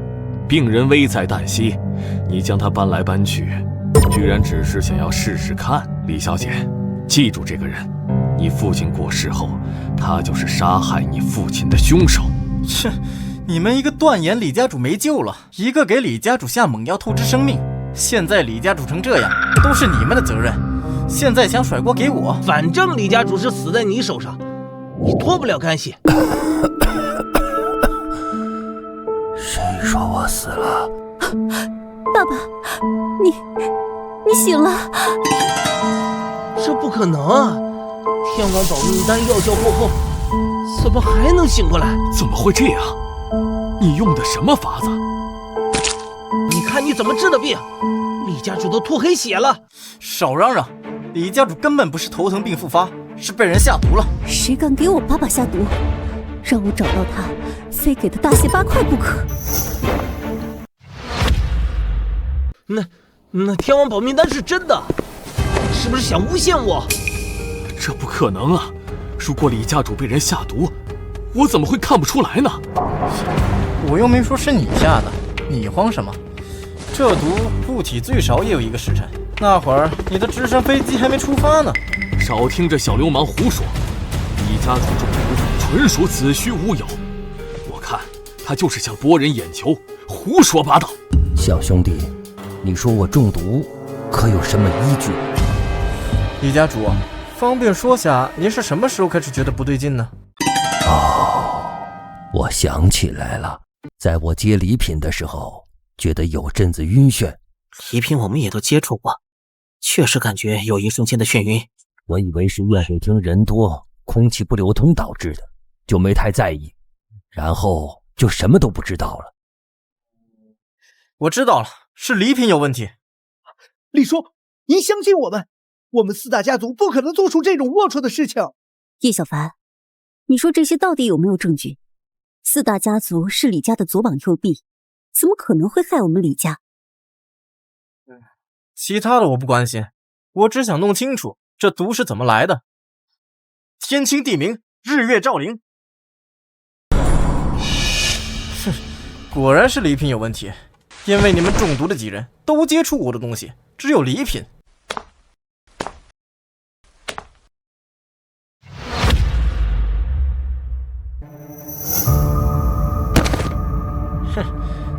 病人危在旦夕，你将他搬来搬去，居然只是想要试试看。李小姐，记住这个人，你父亲过世后，他就是杀害你父亲的凶手。切，你们一个断言李家主没救了，一个给李家主下猛药透支生命，现在李家主成这样，都是你们的责任。现在想甩锅给我，反正李家主是死在你手上，你脱不了干系。谁说我死了？爸爸，你醒了？这不可能啊！天王保命丹药效过后，怎么还能醒过来？怎么会这样？你用的什么法子？你看你怎么治的病？李家主都吐黑血了！少嚷嚷！李家主根本不是头疼病复发，是被人下毒了。谁敢给我爸爸下毒？让我找到他，非给他大卸8块不可。那天王保命丹是真的，你是不是想诬陷我？这不可能啊！如果李家主被人下毒，我怎么会看不出来呢？我又没说是你下的，你慌什么？这毒护体最少也有1个时辰，那会儿你的直升飞机还没出发呢。少听这小流氓胡说！李家主中毒纯属子虚乌有，我看他就是想博人眼球，胡说八道。小兄弟，你说我中毒，可有什么依据？李家主，方便说下您是什么时候开始觉得不对劲呢？哦，我想起来了，在我接礼品的时候，觉得有阵子晕眩。礼品我们也都接触过，确实感觉有一瞬间的眩晕。我以为是宴会厅人多，空气不流通导致的，就没太在意，然后就什么都不知道了。我知道了，是礼品有问题。李叔，您相信我们，我们4大家族不可能做出这种龌龊的事情。叶小凡，你说这些到底有没有证据？4大家族是李家的左膀右臂，怎么可能会害我们李家？其他的我不关心，我只想弄清楚这毒是怎么来的。天清地明，日月照灵。哼，果然是礼品有问题，因为你们中毒的几人都接触过的东西只有礼品。哼，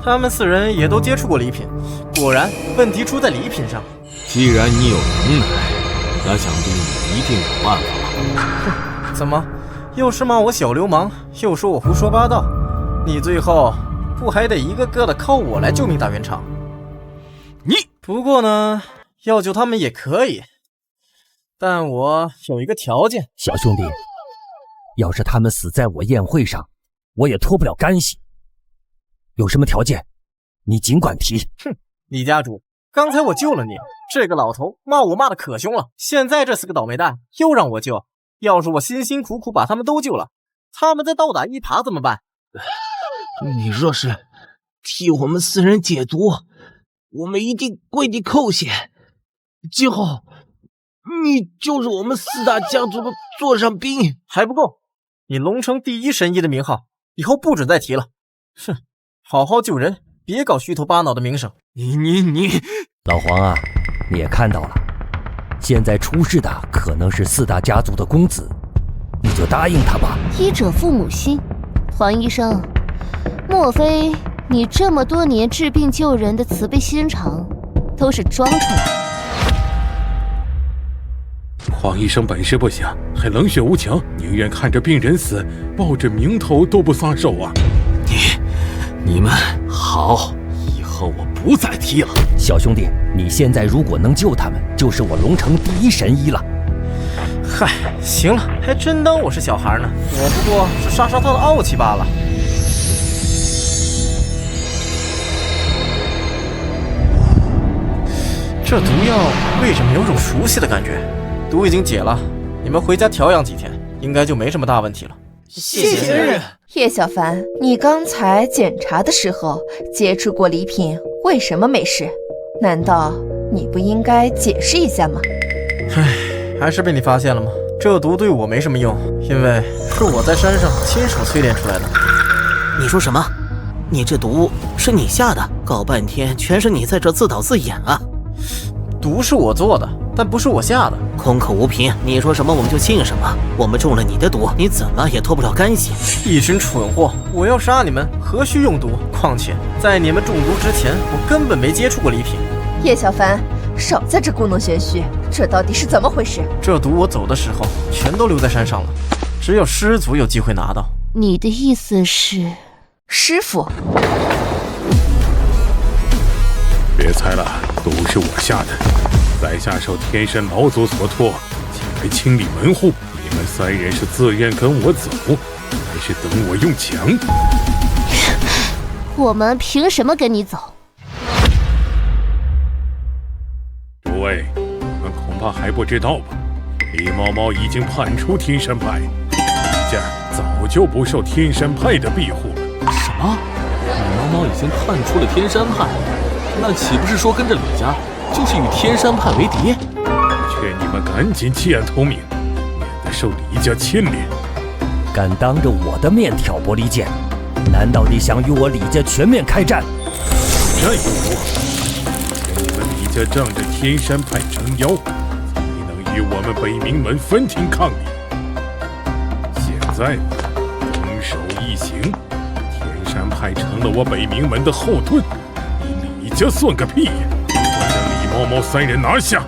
他们4人也都接触过礼品，果然问题出在礼品上。既然你有能耐，那想必你一定有办法。哼，怎么又是骂我小流氓，又说我胡说八道？你最后不还得一个个的靠我来救命大圆场？不过呢，要救他们也可以，但我有一个条件。小兄弟，要是他们死在我宴会上，我也脱不了干系。有什么条件，你尽管提。哼，李家主，刚才我救了你，这个老头骂我骂的可凶了，现在这4个倒霉蛋又让我救，要是我辛辛苦苦把他们都救了，他们再倒打一耙怎么办？你若是替我们4人解毒，我们一定跪地叩谢。今后你就是我们4大家族的座上宾。还不够，你龙城第一神医的名号以后不准再提了。哼，好好救人，别搞虚头巴脑的名声。你老黄啊，你也看到了，现在出事的可能是4大家族的公子，你就答应他吧。医者父母心，黄医生，莫非你这么多年治病救人的慈悲心肠都是装出来的？黄医生本事不小，还冷血无情，宁愿看着病人死，抱着名头都不撒手啊！你们好，以后我不再提了。小兄弟，你现在如果能救他们，就是我龙城第一神医了。嗨，行了，还真当我是小孩呢，我不过是杀杀他的傲气罢了。这毒药为什么有种熟悉的感觉？毒已经解了，你们回家调养几天，应该就没什么大问题了。谢谢叶小凡，你刚才检查的时候接触过礼品，为什么没事？难道你不应该解释一下吗？唉，还是被你发现了吗？这毒对我没什么用，因为是我在山上亲手淬炼出来的。你说什么？你这毒是你下的？搞半天全是你在这自导自演啊！毒是我做的，但不是我下的。空口无凭，你说什么我们就信什么。我们中了你的毒，你怎么也脱不了干系。一群蠢货！我要杀你们，何须用毒？况且在你们中毒之前，我根本没接触过礼品。叶小凡，少在这故弄玄虚，这到底是怎么回事？这毒我走的时候全都留在山上了，只有师祖有机会拿到。你的意思是，师傅？别猜了，毒是我下的，在下受天山老祖所托，前来清理门户。你们3人是自愿跟我走，还是等我用强？我们凭什么跟你走？诸位，你们恐怕还不知道吧？李猫猫已经叛出天山派，李家早就不受天山派的庇护了。什么？李猫猫已经叛出了天山派？那岂不是说跟着李家就是与天山派为敌？劝你们赶紧弃暗投明，免得受李家牵连。敢当着我的面挑拨离间，难道你想与我李家全面开战？这又如何？跟你们李家仗着天山派撑腰，才能与我们北冥门分庭抗礼。现在攻守一行，天山派成了我北冥门的后盾。这算个屁呀！我将李猫猫3人拿下，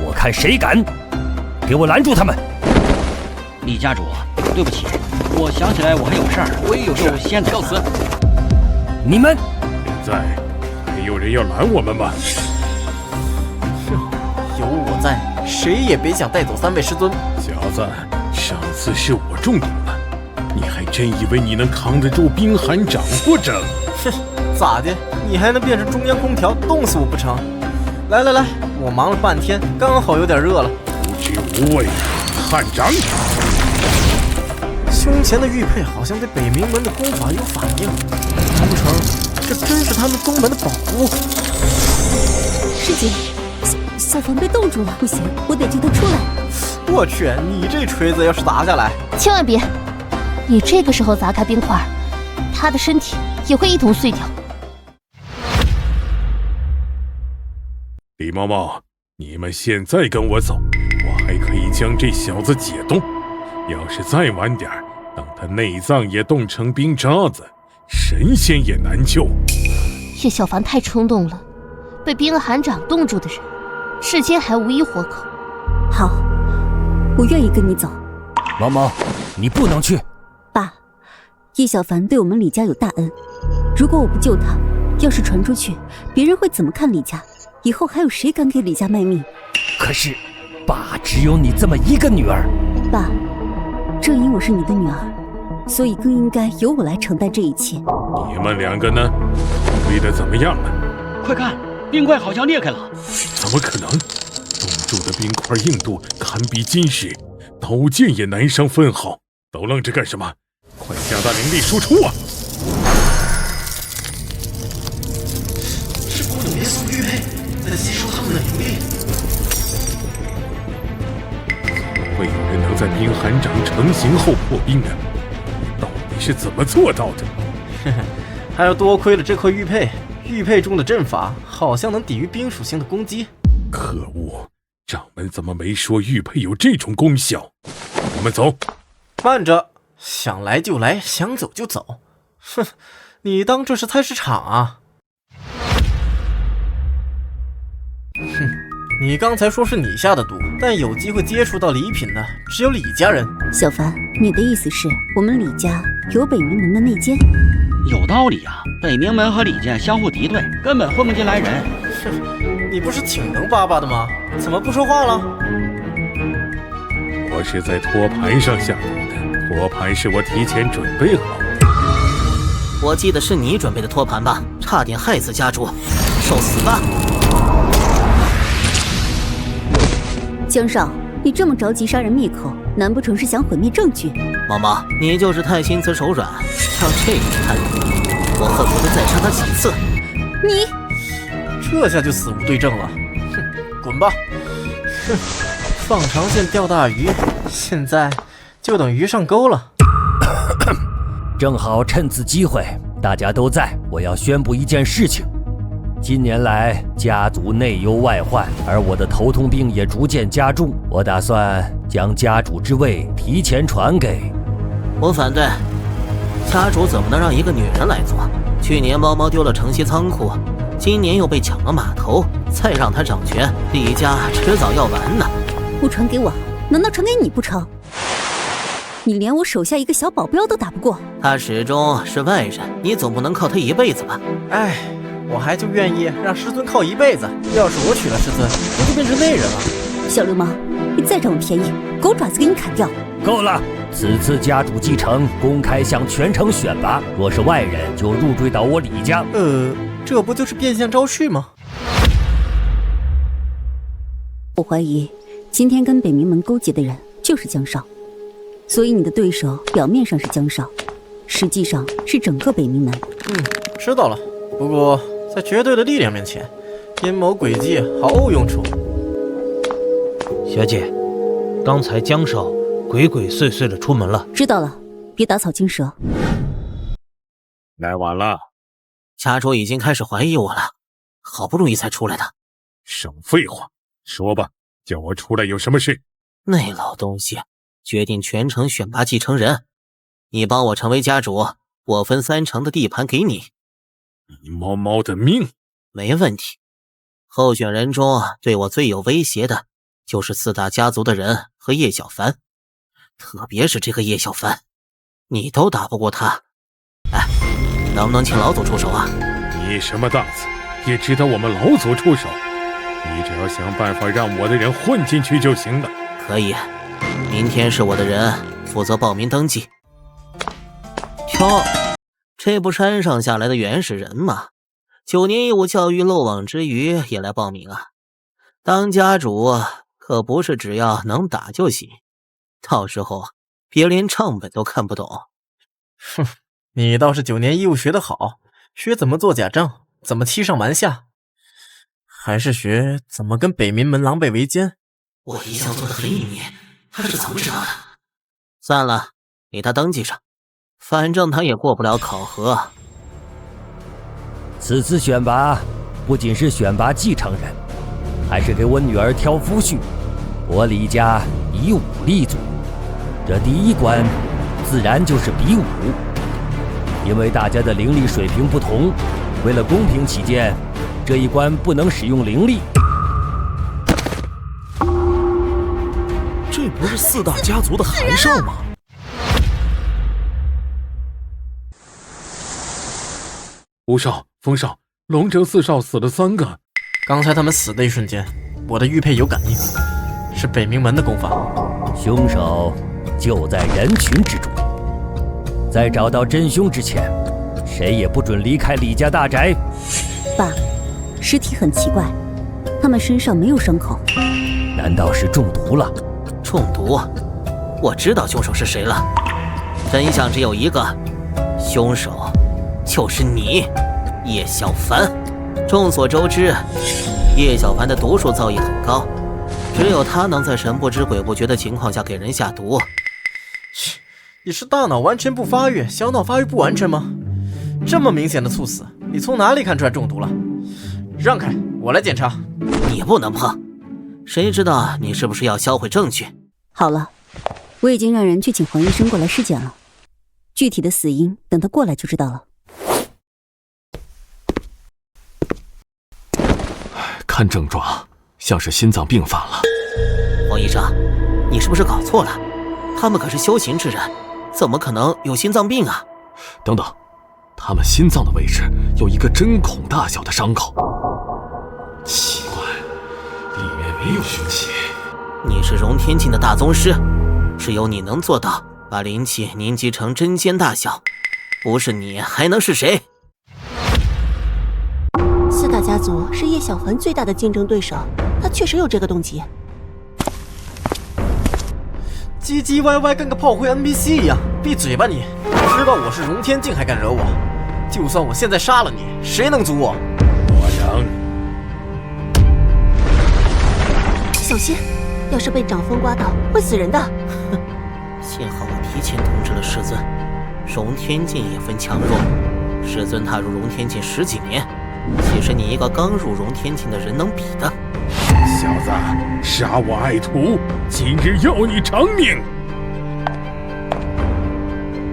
我看谁敢！给我拦住他们！李家主，对不起，我想起来我还有事儿，我也有事，先告辞。你们现在还有人要拦我们吗？哼，有我在，谁也别想带走3位师尊。小子，上次是我中毒了，你还真以为你能扛得住冰寒掌不成？哼，咋的？你还能变成中央空调，冻死我不成？来来来，我忙了半天，刚好有点热了。无知无畏，汉掌！胸前的玉佩好像对北冥门的功法有反应，难不成这真是他们宗门的宝物？师姐，小凡被冻住了，不行，我得救他出来。我去，你这锤子要是砸下来，千万别！你这个时候砸开冰块，他的身体也会一同碎掉。李嬷嬷，你们现在跟我走，我还可以将这小子解冻。要是再晚点，等他内脏也冻成冰渣子，神仙也难救。叶小凡太冲动了，被冰寒掌冻住的人，世间还无一活口。好，我愿意跟你走。毛毛，你不能去。爸，叶小凡对我们李家有大恩，如果我不救他，要是传出去，别人会怎么看李家？以后还有谁敢给李家卖命？可是，爸只有你这么一个女儿。爸，正因我是你的女儿，所以更应该由我来承担这一切。你们两个呢？推得怎么样了？快看，冰块好像裂开了。怎么可能？冻住的冰块硬度堪比金石，刀剑也难伤分毫。都愣着干什么？快加大灵力输出啊！是古董元素玉佩在吸收他们的灵力。会有人能在冰寒掌成型后破冰的？你到底是怎么做到的？还要多亏了这块玉佩，玉佩中的阵法好像能抵御冰属性的攻击。可恶，掌门怎么没说玉佩有这种功效？我们走。慢着，想来就来，想走就走。哼，你当这是菜市场啊？哼，你刚才说是你下的毒，但有机会接触到礼品的只有李家人。小凡，你的意思是我们李家有北冥门的内奸？有道理啊，北冥门和李家相互敌对，根本混不进来人。你不是挺能叭叭的吗？怎么不说话了？我是在托盘上下毒的，托盘是我提前准备好的。我记得是你准备的托盘吧？差点害死家主，受死吧！江少，你这么着急杀人灭口，难不成是想毁灭证据？毛毛，你就是太心慈手软，让这个看你，我恨不得再杀他几次。你这下就死无对证了。哼，滚吧！哼，放长线钓大鱼，现在就等鱼上钩了。正好趁此机会，大家都在，我要宣布一件事情。近年来，家族内忧外患，而我的头痛病也逐渐加重。我打算将家主之位提前传给……我反对，家主怎么能让一个女人来做？去年猫猫丢了城西仓库，今年又被抢了码头，再让他掌权，李家迟早要完呢。不传给我，难道传给你不成？你连我手下一个小保镖都打不过。他始终是外人，你总不能靠他一辈子吧？哎，我还就愿意让师尊靠一辈子。要是我娶了师尊，我就变成内人了。小流氓，你再占我便宜，狗爪子给你砍掉！够了！此次家主继承公开向全城选拔，若是外人就入赘到我李家。这不就是变相招婿吗？我怀疑今天跟北冥门勾结的人就是江少，所以你的对手表面上是江少，实际上是整个北冥门。知道了。不过在绝对的力量面前，阴谋诡计毫无用处。小姐，刚才江少鬼鬼祟祟的出门了。知道了，别打草惊蛇。来晚了，家主已经开始怀疑我了，好不容易才出来的。少废话，说吧，叫我出来有什么事？那老东西决定全城选拔继承人，你帮我成为家主，我分3成的地盘给你。你猫猫的命？没问题。候选人中对我最有威胁的就是4大家族的人和叶小凡，特别是这个叶小凡，你都打不过他。哎，能不能请老祖出手啊？你什么档次，也知道我们老祖出手？你只要想办法让我的人混进去就行了。可以，明天是我的人负责报名登记。瞧，这不山上下来的原始人吗？9年义务教育漏网之鱼也来报名啊！当家主可不是只要能打就行，到时候别连账本都看不懂。哼，你倒是9年义务学得好，学怎么做假账，怎么欺上瞒下，还是学怎么跟北冥门狼狈为奸。我一向做得很隐秘，他是怎么知道的？算了，给他登记上，反正他也过不了考核。此次选拔不仅是选拔继承人，还是给我女儿挑夫婿。我李家以武立足，这第一关自然就是比武。因为大家的灵力水平不同，为了公平起见，这一关不能使用灵力。这不是4大家族的韩少吗？吴少、冯少、龙城4少死了3个。刚才他们死的一瞬间，我的玉佩有感应，是北冥门的功法。凶手就在人群之中，在找到真凶之前，谁也不准离开李家大宅。爸，尸体很奇怪，他们身上没有伤口，难道是中毒了？中毒？我知道凶手是谁了，真相只有一个，凶手就是你，叶小凡。众所周知，叶小凡的毒术造诣很高，只有他能在神不知鬼不觉的情况下给人下毒。你是大脑完全不发育，小脑发育不完全吗？这么明显的猝死，你从哪里看出来中毒了？让开，我来检查。你不能碰，谁知道你是不是要销毁证据？好了，我已经让人去请黄医生过来尸检了，具体的死因等他过来就知道了。看症状像是心脏病犯了。黄医生，你是不是搞错了？他们可是修行之人，怎么可能有心脏病啊？等等，他们心脏的位置有一个针孔大小的伤口，奇怪，里面没有凶器。你是荣天境的大宗师，只有你能做到把灵气凝集成针尖大小，不是你还能是谁？4大家族是叶小凡最大的竞争对手，他确实有这个动机。唧唧歪歪跟个炮灰 NPC 一样，闭嘴吧你！知道我是荣天境还敢惹我？就算我现在杀了你，谁能阻我？我能。小心，要是被掌风刮到，会死人的。幸好我提前通知了师尊。荣天境也分强弱，师尊踏入荣天境10几年，岂是你一个刚入荣天境的人能比的？小子，杀我爱徒，今日要你偿命！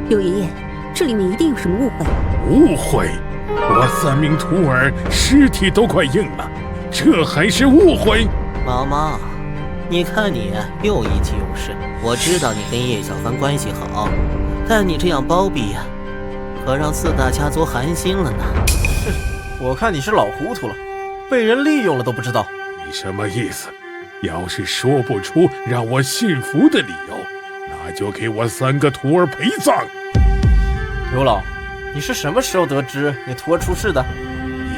柳爷爷，这里面一定有什么误会。误会？我3名徒儿尸体都快硬了，这还是误会？毛毛，你看你又意气用事。我知道你跟叶小凡关系好，但你这样包庇可让4大家族寒心了呢。我看你是老糊涂了，被人利用了都不知道。你什么意思？要是说不出让我信服的理由，那就给我3个徒儿陪葬。刘老，你是什么时候得知你徒儿出事的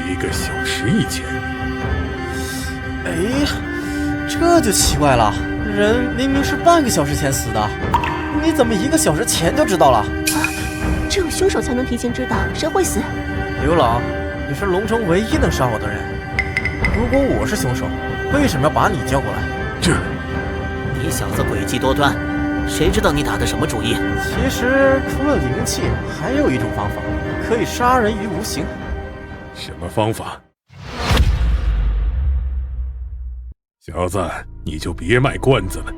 ？1个小时以前。哎，这就奇怪了，人明明是半个小时前死的，你怎么1个小时前就知道了？只有凶手才能提前知道谁会死。刘老，你是龙城唯一能杀我的人，如果我是凶手，为什么要把你叫过来？你小子诡计多端，谁知道你打的什么主意？其实除了灵气，还有一种方法，可以杀人于无形。什么方法？小子，你就别卖关子了，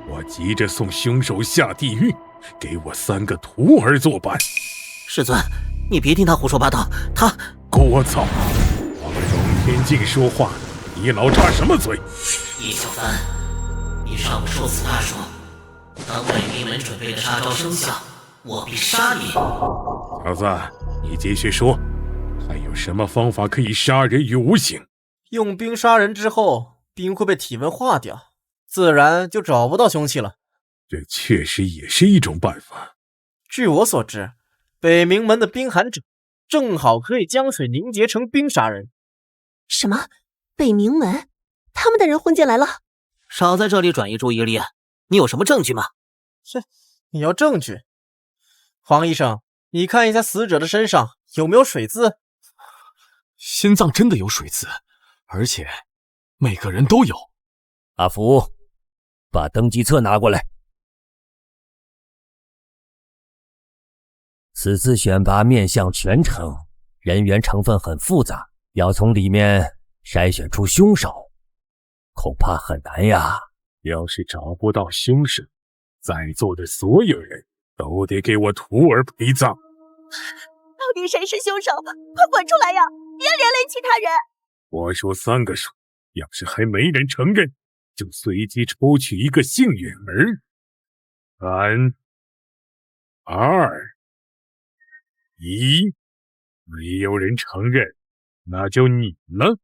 我急着送凶手下地狱，给我3个徒儿作伴。师尊，你别听他胡说八道，他聒噪！往荣天境说话，你老插什么嘴？叶小凡，你尚不受此大辱，当北冥门准备的杀招生效，我必杀你。小子，你继续说，还有什么方法可以杀人于无形？用冰杀人之后，冰会被体温化掉，自然就找不到凶器了。这确实也是一种办法。据我所知，北冥门的冰寒者正好可以将水凝结成冰杀人。什么？北冥门？他们的人混进来了？少在这里转移注意力，你有什么证据吗？你要证据？黄医生，你看一下死者的身上有没有水渍？心脏真的有水渍，而且每个人都有。阿福，把登记册拿过来。此次选拔面向全城，人员成分很复杂，要从里面筛选出凶手。恐怕很难呀。要是找不到凶手，在座的所有人都得给我徒儿陪葬。到底谁是凶手？快滚出来呀！别连累其他人。我说3个数，要是还没人承认，就随机抽取一个幸运儿。3、2、1，没有人承认，那就你了。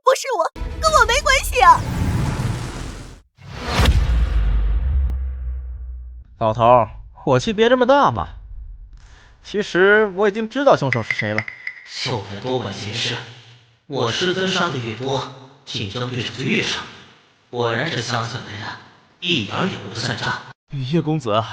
不是我，跟我没关系啊！老头，火气别这么大嘛。其实我已经知道凶手是谁了。就该多管闲事。我师尊杀的越多，竞争对手就越少。果然是乡下来的，一点也不算账。叶公子，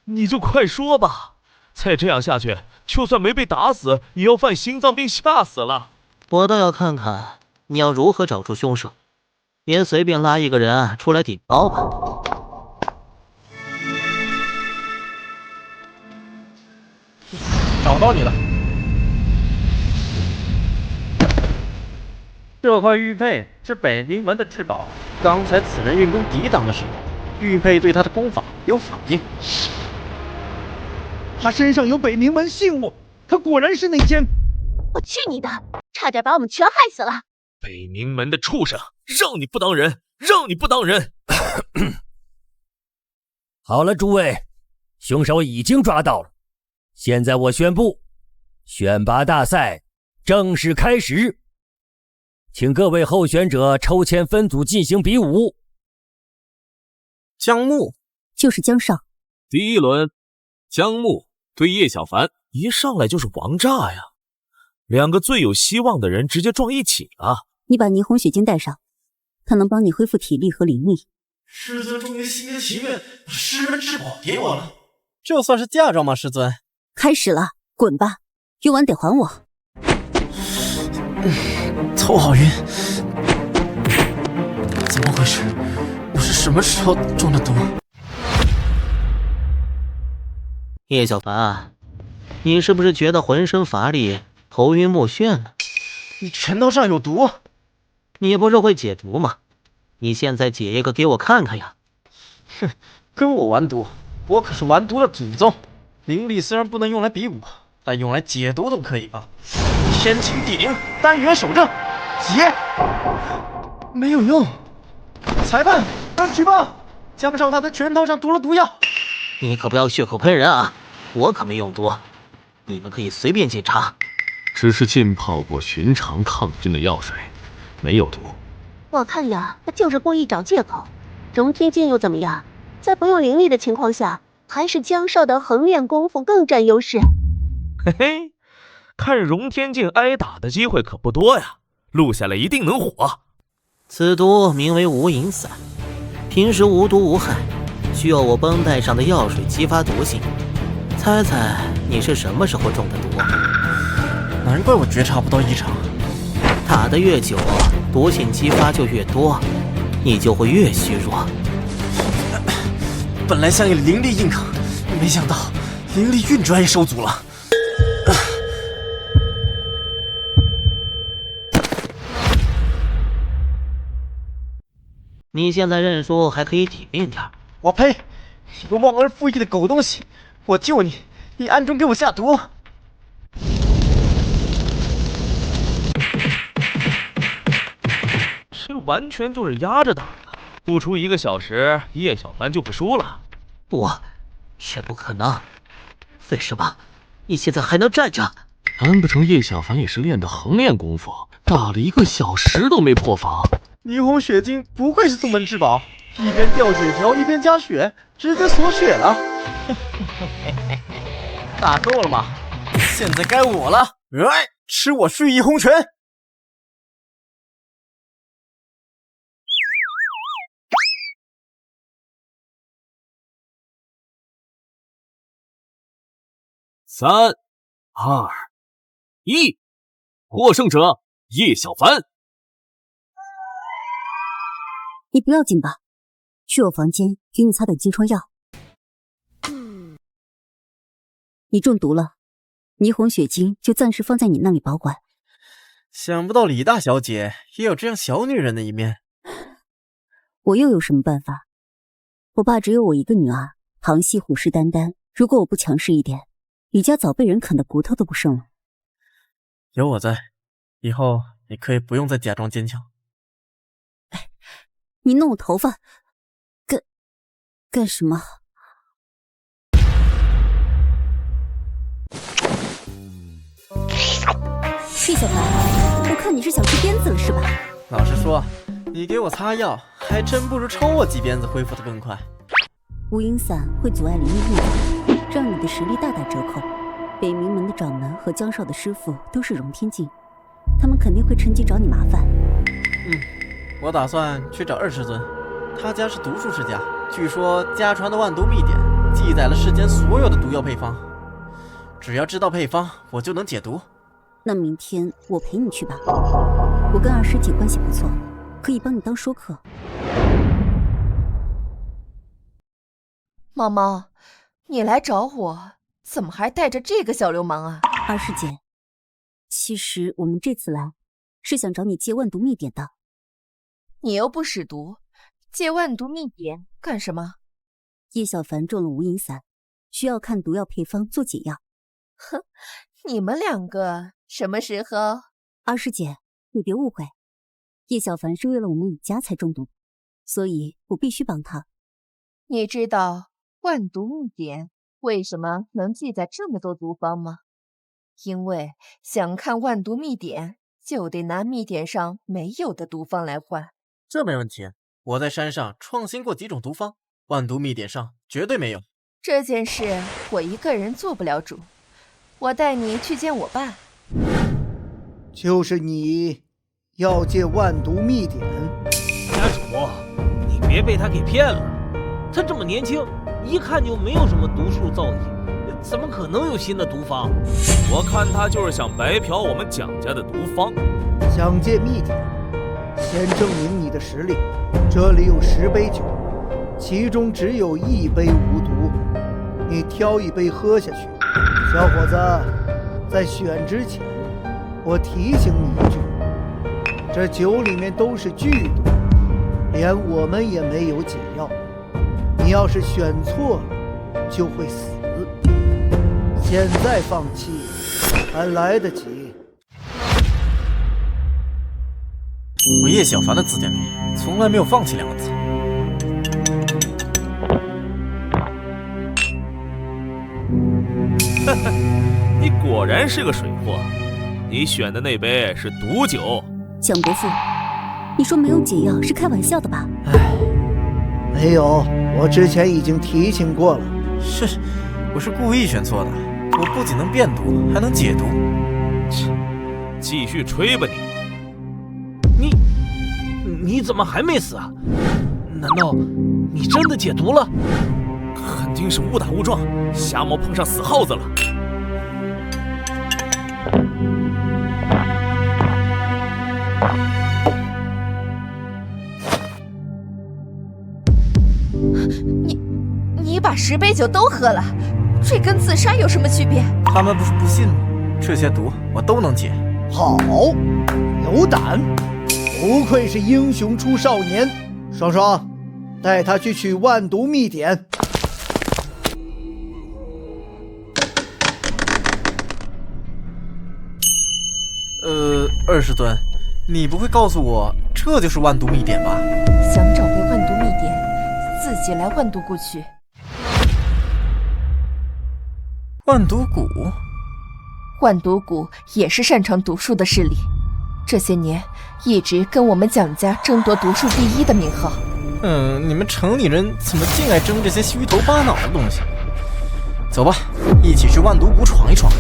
你就快说吧！再这样下去，就算没被打死，也要犯心脏病吓死了。我倒要看看你要如何找出凶手，别随便拉一个人出来顶包吧。找到你了。这块玉佩是北宁门的至宝，刚才此人运功抵挡的时候，玉佩对他的功法有反应。他身上有北宁门信物，他果然是内奸。我去你的！差点把我们全害死了。北宁门的畜生，让你不当人，让你不当人！好了，诸位，凶手已经抓到了。现在我宣布，选拔大赛正式开始，请各位候选者抽签分组进行比武。江木就是江少。第一轮，江木对叶小凡，一上来就是王炸呀！2个最有希望的人直接撞一起了。你把霓虹血晶带上，它能帮你恢复体力和灵力。师尊终于心甘情愿把师门至宝给我了，这算是嫁妆吗？师尊，开始了，滚吧，用完得还我。头好晕，怎么回事？我是什么时候中的毒？叶小凡，你是不是觉得浑身乏力、头晕目眩呢？你拳头上有毒？你不是会解毒吗？你现在解一个给我看看呀！哼，跟我玩毒，我可是玩毒的祖宗。灵力虽然不能用来比武，但用来解毒都可以啊！天晴地灵，单元守正，解！没有用。裁判，让举报！江少他的拳头上涂了毒药。你可不要血口喷人啊！我可没用毒，你们可以随便检查。只是浸泡过寻常抗菌的药水，没有毒。我看呀，他就是故意找借口。荣天剑又怎么样？在不用灵力的情况下，还是江少的横练功夫更占优势。嘿嘿，看荣天镜挨打的机会可不多呀，录下来一定能火。此毒名为无影散，平时无毒无害，需要我绷带上的药水激发毒性。猜猜你是什么时候中的毒？难怪我觉察不到异常。打得越久，毒性激发就越多，你就会越虚弱。本来想以灵力硬抗，没想到灵力运转也受阻了。你现在认输还可以体面点。我呸！你个忘而复义的狗东西！我救你，你暗中给我下毒！这完全就是压着打的，不出1个小时，叶小凡就会输了。也不可能。为什么你现在还能站着？难不成叶小凡也是练的横练功夫，打了1个小时都没破防？霓虹血晶不愧是宗门至宝，一边掉血条一边加血，直接锁血了。打够了吗？现在该我了，来吃我蓄意红拳！3、2、1，获胜者叶小凡。你不要紧吧？去我房间给你擦点金疮药。你中毒了，霓虹血晶就暂时放在你那里保管。想不到李大小姐也有这样小女人的一面。我又有什么办法？我爸只有我一个女儿，旁系虎视眈眈。如果我不强势一点，李家早被人啃得骨头都不剩了。有我在，以后你可以不用再假装坚强。你弄我头发，干什么？谢小凡，我看你是想吃鞭子了是吧？老实说，你给我擦药，还真不如抽我几鞭子恢复得更快。无影伞会阻碍灵力运转，让你的实力大打折扣。北冥门的掌门和江少的师傅都是荣天境，他们肯定会趁机找你麻烦。我打算去找20尊，他家是毒术世家，据说家传的万毒秘典记载了世间所有的毒药配方，只要知道配方，我就能解毒。那明天我陪你去吧，我跟二师姐关系不错，可以帮你当说客。毛毛，你来找我，怎么还带着这个小流氓啊？二师姐，其实我们这次来是想找你借万毒秘典的。你又不使毒，借万毒秘典干什么？叶小凡中了无影伞，需要看毒药配方做解药。哼，你们两个什么时候？二师姐，你别误会，叶小凡是为了我们李家才中毒，所以我必须帮他。你知道万毒秘典为什么能记载这么多毒方吗？因为想看万毒秘典，就得拿秘典上没有的毒方来换。这没问题，我在山上创新过几种毒方，万毒秘典上绝对没有。这件事我一个人做不了主，我带你去见我爸。就是你要借万毒秘典？家主，你别被他给骗了，他这么年轻，一看就没有什么毒术造诣，怎么可能有新的毒方？我看他就是想白嫖我们蒋家的毒方。想借秘典，先证明你的实力。这里有10杯酒，其中只有1杯无毒，你挑1杯喝下去。小伙子，在选之前，我提醒你一句，这酒里面都是剧毒，连我们也没有解药。你要是选错了，就会死。现在放弃还来得及。我叶小凡的字典里从来没有放弃2个字。哈哈，你果然是个水货，你选的那杯是毒酒。蒋伯父，你说没有解药是开玩笑的吧？没有，我之前已经提醒过了。我是故意选错的，我不仅能变毒，还能解毒。继续吹吧你怎么还没死啊？难道你真的解毒了？肯定是误打误撞，瞎猫碰上死耗子了。你把10杯酒都喝了，这跟自杀有什么区别？他们不是不信吗？这些毒我都能解。好，有胆，不愧是英雄出少年。双双，带他去取万毒秘典。20尊，你不会告诉我这就是万毒秘典吧？想找回万毒秘典，自己来万毒谷取。万毒谷？万毒谷也是擅长毒术的势力，这些年一直跟我们蒋家争夺毒术第1的名号。你们城里人怎么净爱争这些虚头巴脑的东西？走吧，一起去万毒谷闯一闯。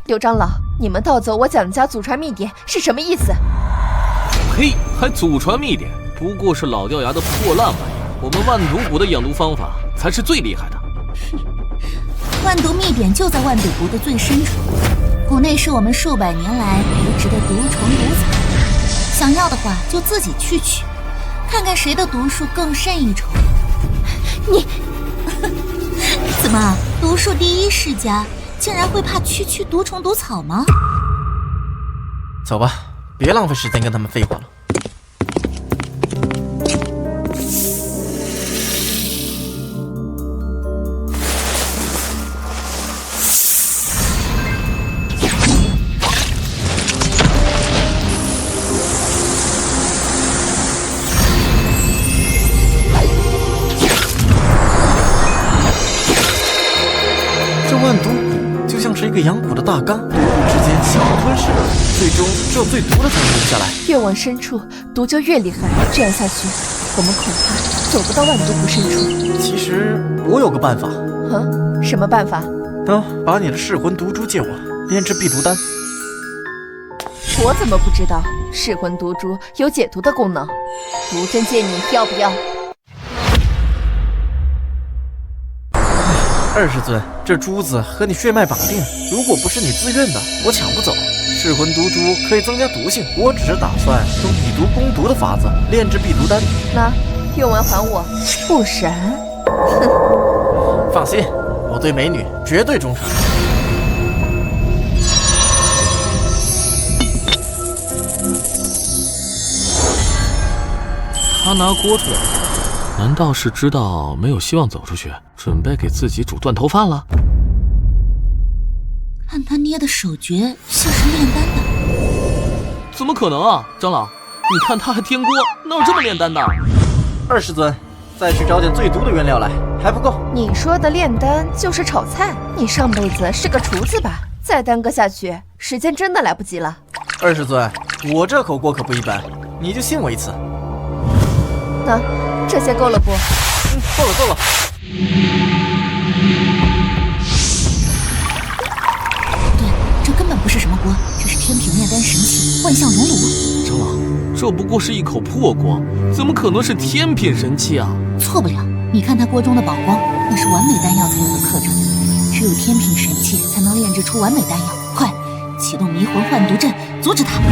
刘长老，你们盗走我蒋家祖传秘典是什么意思？嘿，还祖传秘典，不过是老掉牙的破烂玩意。我们万毒谷的养毒方法才是最厉害的。万毒秘典就在万毒谷的最深处，谷内是我们数百年来培植的毒虫毒草。想要的话，就自己去取，看看谁的毒术更胜一筹。你怎么毒术第一世家竟然会怕区区毒虫毒草吗？走吧，别浪费时间跟他们废话了。万毒就像是一个养蛊的大缸，毒物之间相互吞噬，最终只有最毒的才能留下来。越往深处，毒就越厉害。这样下去，我们恐怕走不到万毒湖深处。其实我有个办法。什么办法？把你的噬魂毒珠借我，炼制避毒丹。我怎么不知道噬魂毒珠有解毒的功能？毒针借你，要不要？20尊，这珠子和你血脉绑定，如果不是你自愿的，我抢不走。噬魂毒珠可以增加毒性，我只是打算用以毒攻毒的法子炼制避毒丹。那用完还我，不然，哼！放心，我对美女绝对忠诚。他拿锅出来，难道是知道没有希望走出去，准备给自己煮断头饭了？看他捏的手诀，像是炼丹的。怎么可能啊，长老！你看他还添锅，哪有这么炼丹的？20尊，再去找点最毒的原料来，还不够。你说的炼丹就是炒菜？你上辈子是个厨子吧？再耽搁下去，时间真的来不及了。20尊，我这口锅可不一般，你就信我一次。那这些够了不？够了够了。对，这根本不是什么锅，这是天品炼丹神器万象熔炉。长老，这不过是一口破锅，怎么可能是天品神器啊？错不了，你看它锅中的宝光，那是完美丹药才有的克制，只有天品神器才能炼制出完美丹药。快，启动迷魂幻毒阵，阻止它！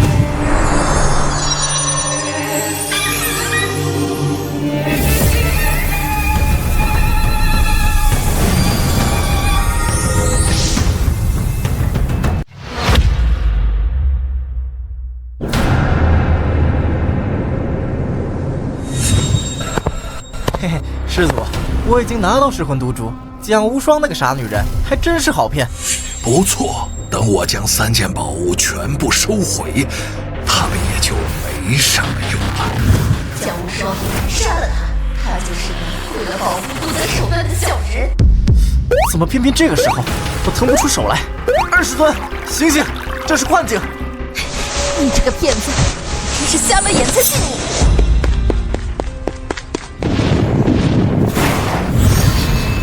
嘿嘿，师祖，我已经拿到噬魂毒珠，蒋无双那个傻女人还真是好骗。不错，等我将3件宝物全部收回，他们也就没什么用了。蒋无双，杀了他！他就是你为了保护不择手段的小人。怎么偏偏这个时候我腾不出手来？20尊，醒醒，这是幻境！你这个骗子，真是瞎了眼才信你！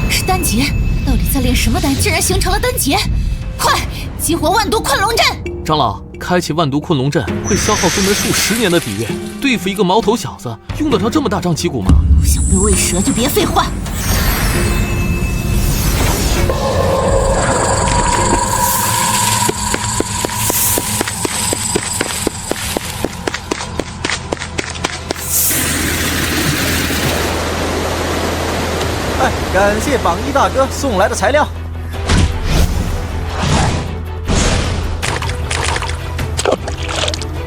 是丹劫，到底在炼什么丹，竟然形成了丹劫？快，激活万毒困龙阵！长老，开启万毒困龙阵会消耗宗门数10年的底蕴，对付一个毛头小子，用得着这么大张旗鼓吗？不想被喂蛇就别废话。感谢榜一大哥送来的材料。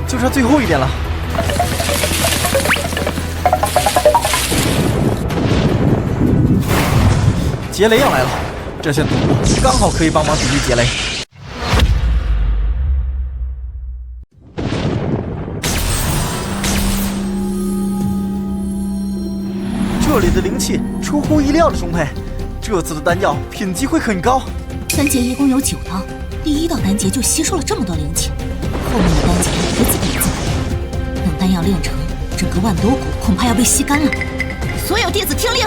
就差最后一点了。劫雷要来了，这些毒物刚好可以帮忙抵御劫雷。这里的灵气出乎意料的充沛，这次的丹药品级会很高。丹劫一共有9道，第1道丹劫就吸收了这么多灵气，后面的丹劫一次比一次难。等丹药炼成，整个万毒谷恐怕要被吸干了。所有弟子听令，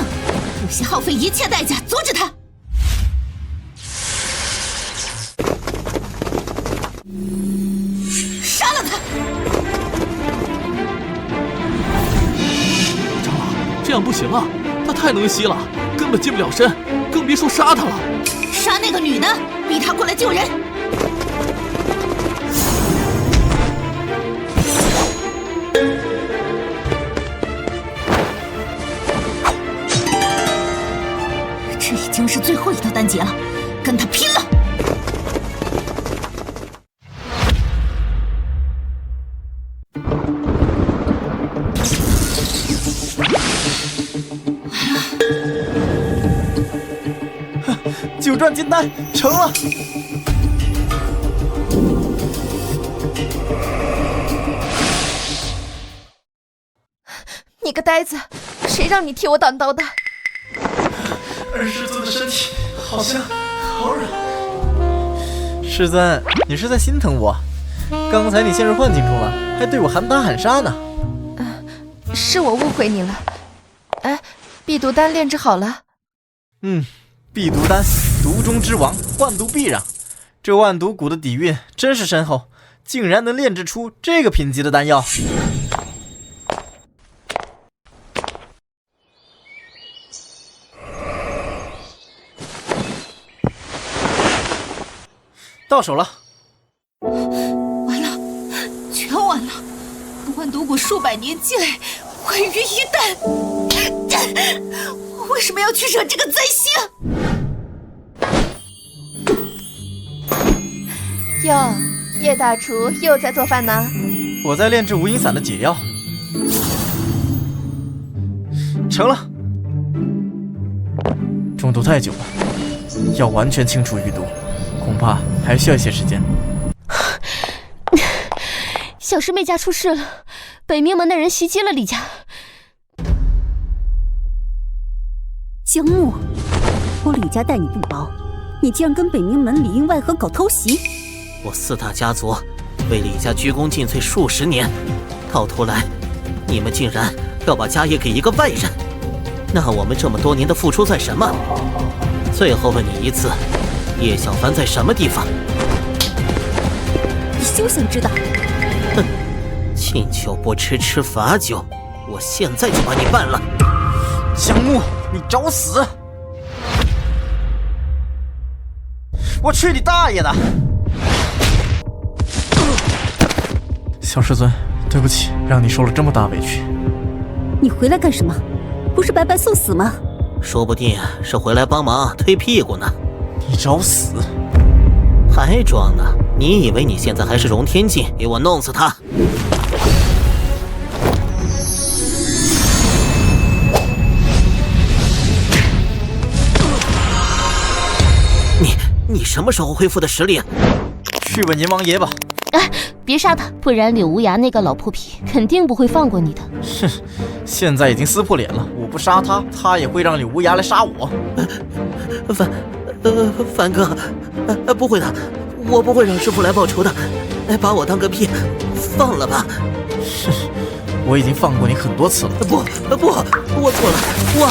不惜耗费一切代价阻止他。杀了他！这样不行啊，他太能吸了，根本近不了身，更别说杀他了。杀那个女的，逼她过来救人。这已经是最后一道丹劫了，跟他拼了！9转金丹成了！你个呆子，谁让你替我挡刀的？二师尊的身体好像好软。师尊，你是在心疼我？刚才你陷入幻境中了，还对我喊打喊杀呢。是我误会你了。哎，避毒丹炼制好了。避毒丹，毒中之王，万毒避让。这万毒谷的底蕴真是深厚，竟然能炼制出这个品级的丹药。到手了！完了，全完了！万毒谷数百年积累毁于一旦，我为什么要去惹这个灾星？哟，叶大厨又在做饭呢。我在炼制无影散的解药，成了。中毒太久了，要完全清除余毒，恐怕还需要一些时间。小师妹家出事了，北冥门的人袭击了李家。江木，我李家待你不薄，你竟然跟北冥门里应外合搞偷袭！我4大家族为李家鞠躬尽瘁数十年，到头来你们竟然要把家业给一个外人，那我们这么多年的付出算什么？最后问你一次，叶小凡在什么地方？你休想知道！哼，敬酒不吃吃罚酒，我现在就把你办了！江木，你找死！我去你大爷的！小师尊，对不起，让你受了这么大委屈。你回来干什么？不是白白送死吗？说不定是回来帮忙推屁股呢。你找死！还装呢？你以为你现在还是荣天境？给我弄死他！你什么时候恢复的实力？去问阎王爷吧。哎，别杀他，不然柳无涯那个老破皮肯定不会放过你的。哼，现在已经撕破脸了，我不杀他，他也会让柳无涯来杀我。凡哥，不会的，我不会让师傅来报仇的，把我当个屁，放了吧。哼，我已经放过你很多次了。不，我错了，我。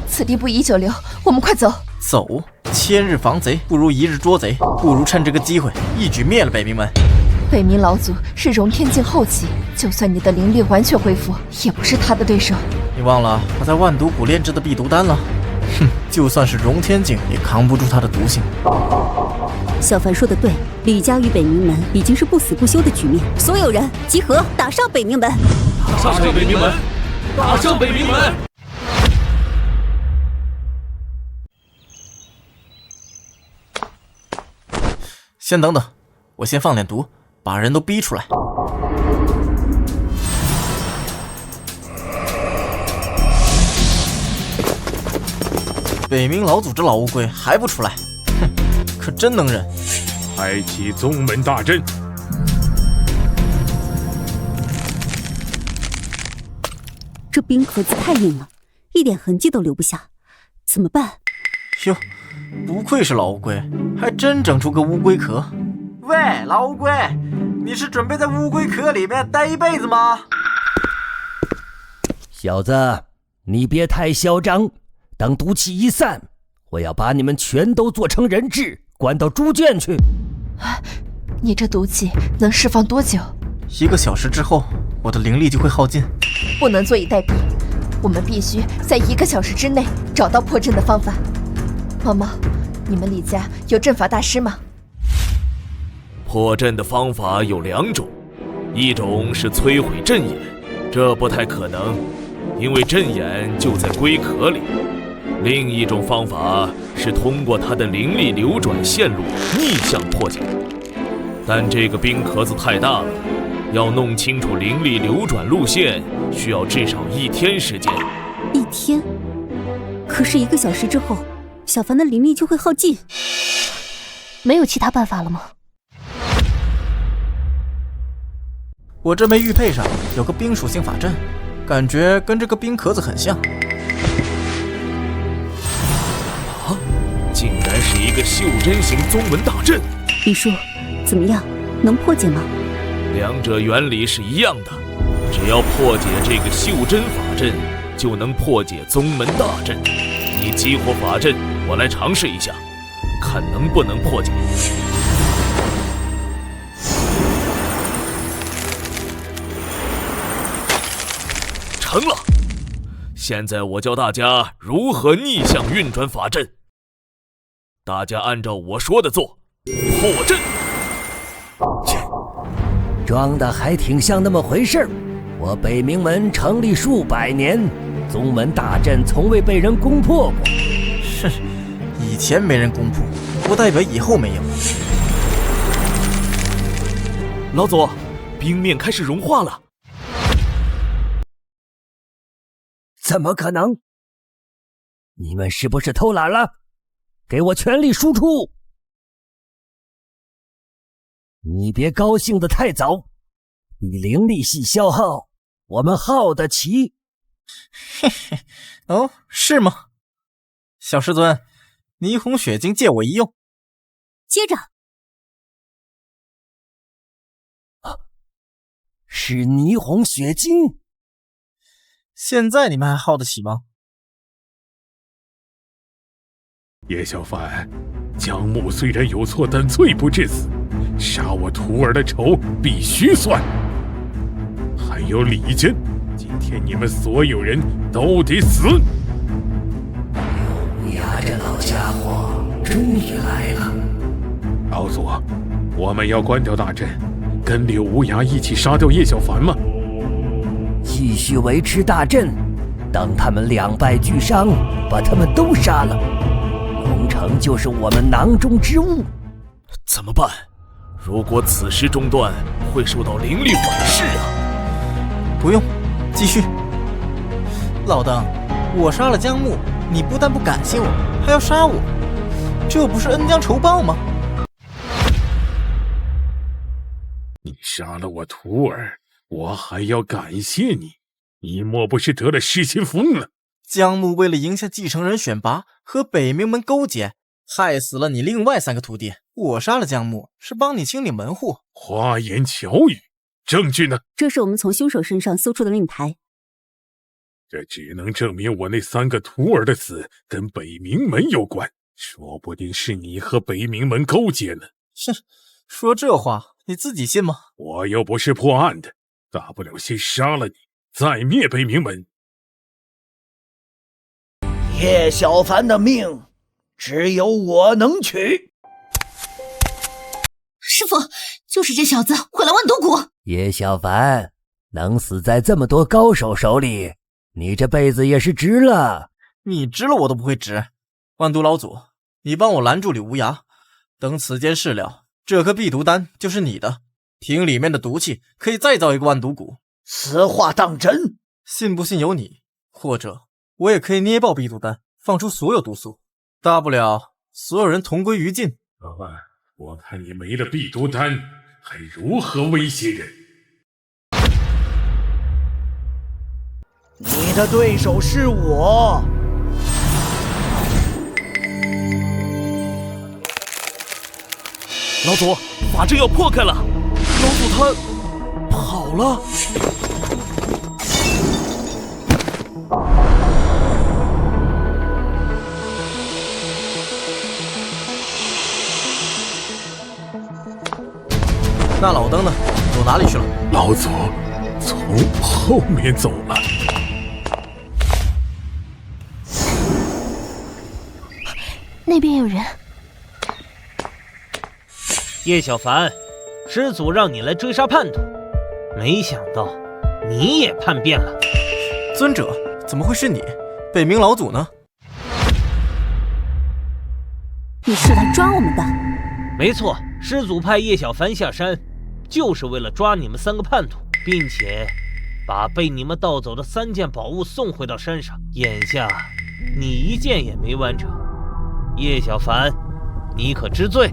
此地不宜久留，我们快走。走，千日防贼不如一日捉贼，不如趁这个机会一举灭了北冥门。北冥老祖是荣天境后期，就算你的灵力完全恢复，也不是他的对手。你忘了他在万毒谷炼制的避毒丹了？哼，就算是荣天境也扛不住他的毒性。小凡说的对，李家与北冥门已经是不死不休的局面，所有人集合，打上北冥门！打上北冥门！打上北冥门！先等等，我先放点毒，把人都逼出来。北冥老祖这老乌龟还不出来，哼，可真能忍！开启宗门大阵。这冰壳子太硬了，一点痕迹都留不下，怎么办？哟，不愧是老乌龟，还真整出个乌龟壳。喂，老乌龟，你是准备在乌龟壳里面待一辈子吗？小子，你别太嚣张，等毒气一散，我要把你们全都做成人质，关到猪圈去。你这毒气能释放多久？1个小时之后，我的灵力就会耗尽。不能坐以待毙，我们必须在1个小时之内找到破阵的方法。毛毛，你们李家有阵法大师吗？破阵的方法有2种，一种是摧毁阵眼，这不太可能，因为阵眼就在龟壳里。另一种方法是通过他的灵力流转线路逆向破解，但这个冰壳子太大了，要弄清楚灵力流转路线需要至少1天时间。1天？可是1个小时之后，小凡的灵力就会耗尽。没有其他办法了吗？我这枚玉佩上有个冰属性法阵，感觉跟这个冰壳子很像。竟然是一个袖珍型宗门大阵。李叔，怎么样？能破解吗？两者原理是一样的，只要破解这个袖珍法阵，就能破解宗门大阵。你激活法阵，我来尝试一下，看能不能破解。成了！现在我教大家如何逆向运转法阵。大家按照我说的做，破阵。装的还挺像那么回事儿。我北冥门成立数百年，宗门大阵从未被人攻破过。是，以前没人攻破，不代表以后没有。老祖，冰面开始融化了。怎么可能？你们是不是偷懒了？给我全力输出！你别高兴得太早，你灵力系消耗，我们耗得起。嘿嘿，哦，是吗？小师尊，霓虹血晶借我一用。接着，是霓虹血晶。现在你们还耗得起吗？叶小凡，姜木虽然有错，但罪不至死。杀我徒儿的仇必须算。还有李真，今天你们所有人都得死。乌鸦这老家伙终于来了。老祖，我们要关掉大阵，跟柳无涯一起杀掉叶小凡吗？继续维持大阵，等他们两败俱伤，把他们都杀了，龙城就是我们囊中之物。怎么办？如果此时中断，会受到灵力反噬啊！不用，继续。老邓，我杀了姜木，你不但不感谢我，还要杀我，这不是恩将仇报吗？你杀了我徒儿，我还要感谢你，你莫不是得了失心疯了？姜木为了赢下继承人选拔，和北冥门勾结，害死了你另外3个徒弟。我杀了姜木，是帮你清理门户。花言巧语，证据呢？这是我们从凶手身上搜出的令牌。这只能证明我那3个徒儿的死跟北冥门有关，说不定是你和北冥门勾结呢。哼，说这话你自己信吗？我又不是破案的，大不了先杀了你，再灭北冥门。叶小凡的命，只有我能取。师父，就是这小子毁了万毒谷。叶小凡能死在这么多高手手里，你这辈子也是值了。你值了我都不会值。万毒老祖，你帮我拦住柳无涯，等此件事了，这颗避毒丹就是你的。瓶里面的毒气可以再造一个万毒谷。此话当真？信不信由你，或者我也可以捏爆避毒丹，放出所有毒素，大不了所有人同归于尽。老万，我看你没了避毒丹，还如何威胁人？你的对手是我。老祖，法阵要破开了，老祖他跑了。那老登呢？走哪里去了？老祖从后面走了。那边有人。叶小凡，师祖让你来追杀叛徒，没想到你也叛变了。尊者，怎么会是你？北冥老祖呢？你是来抓我们的？没错，师祖派叶小凡下山，就是为了抓你们3个叛徒，并且把被你们盗走的3件宝物送回到山上。眼下你1件也没完成，叶小凡，你可知罪？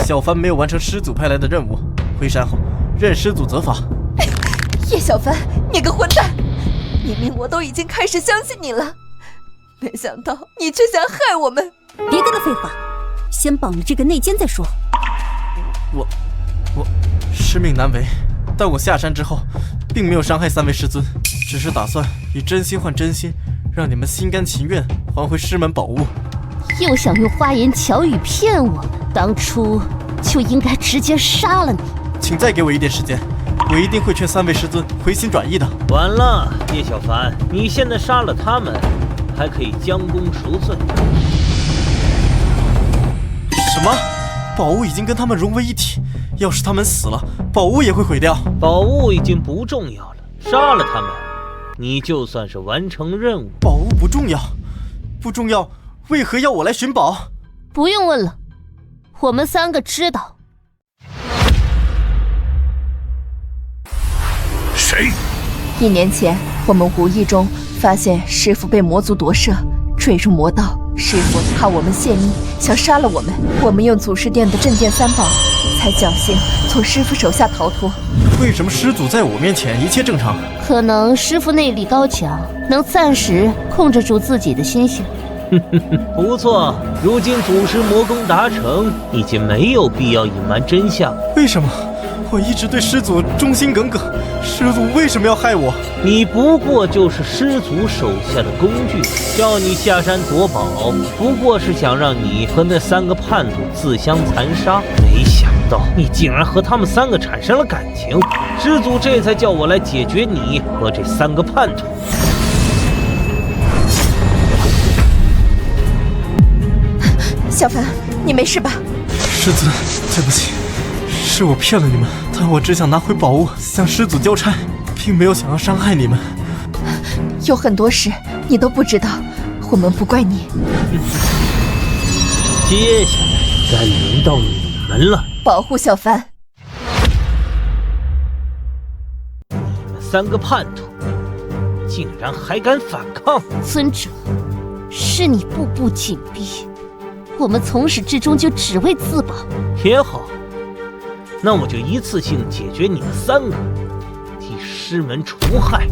小凡没有完成师祖派来的任务，回山后任师祖责罚。叶小凡，你个混蛋！明明我都已经开始相信你了，没想到你却想害我们。别跟他废话，先绑了这个内奸再说。我师命难违，但我下山之后，并没有伤害3位师尊，只是打算以真心换真心，让你们心甘情愿还回师门宝物。又想用花言巧语骗我，当初就应该直接杀了你。请再给我一点时间，我一定会劝3位师尊回心转意的。晚了，叶小凡，你现在杀了他们，还可以将功赎罪。什么？宝物已经跟他们融为一体，要是他们死了，宝物也会毁掉。宝物已经不重要了，杀了他们，你就算是完成任务。宝物不重要，不重要，为何要我来寻宝？不用问了，我们3个知道。谁？1年前，我们无意中发现师父被魔族夺舍，坠入魔道。师父怕我们泄密，想杀了我们。我们用祖师殿的镇殿3宝，才侥幸从师父手下逃脱。为什么师祖在我面前一切正常？可能师父内力高强，能暂时控制住自己的心性。不错，如今祖师魔功达成，已经没有必要隐瞒真相。为什么？我一直对师祖忠心耿耿，师祖为什么要害我？你不过就是师祖手下的工具，叫你下山夺宝，不过是想让你和那3个叛徒自相残杀。没想到你竟然和他们3个产生了感情，师祖这才叫我来解决你和这3个叛徒。小凡，你没事吧？师尊，对不起，是我骗了你们，但我只想拿回宝物，向师祖交差，并没有想要伤害你们。有很多事你都不知道，我们不怪你。接下来该轮到你们了，保护小凡。你们3个叛徒，竟然还敢反抗！尊者，是你步步紧逼，我们从始至终就只为自保。也好，那我就一次性解决你们3个，替师门除害。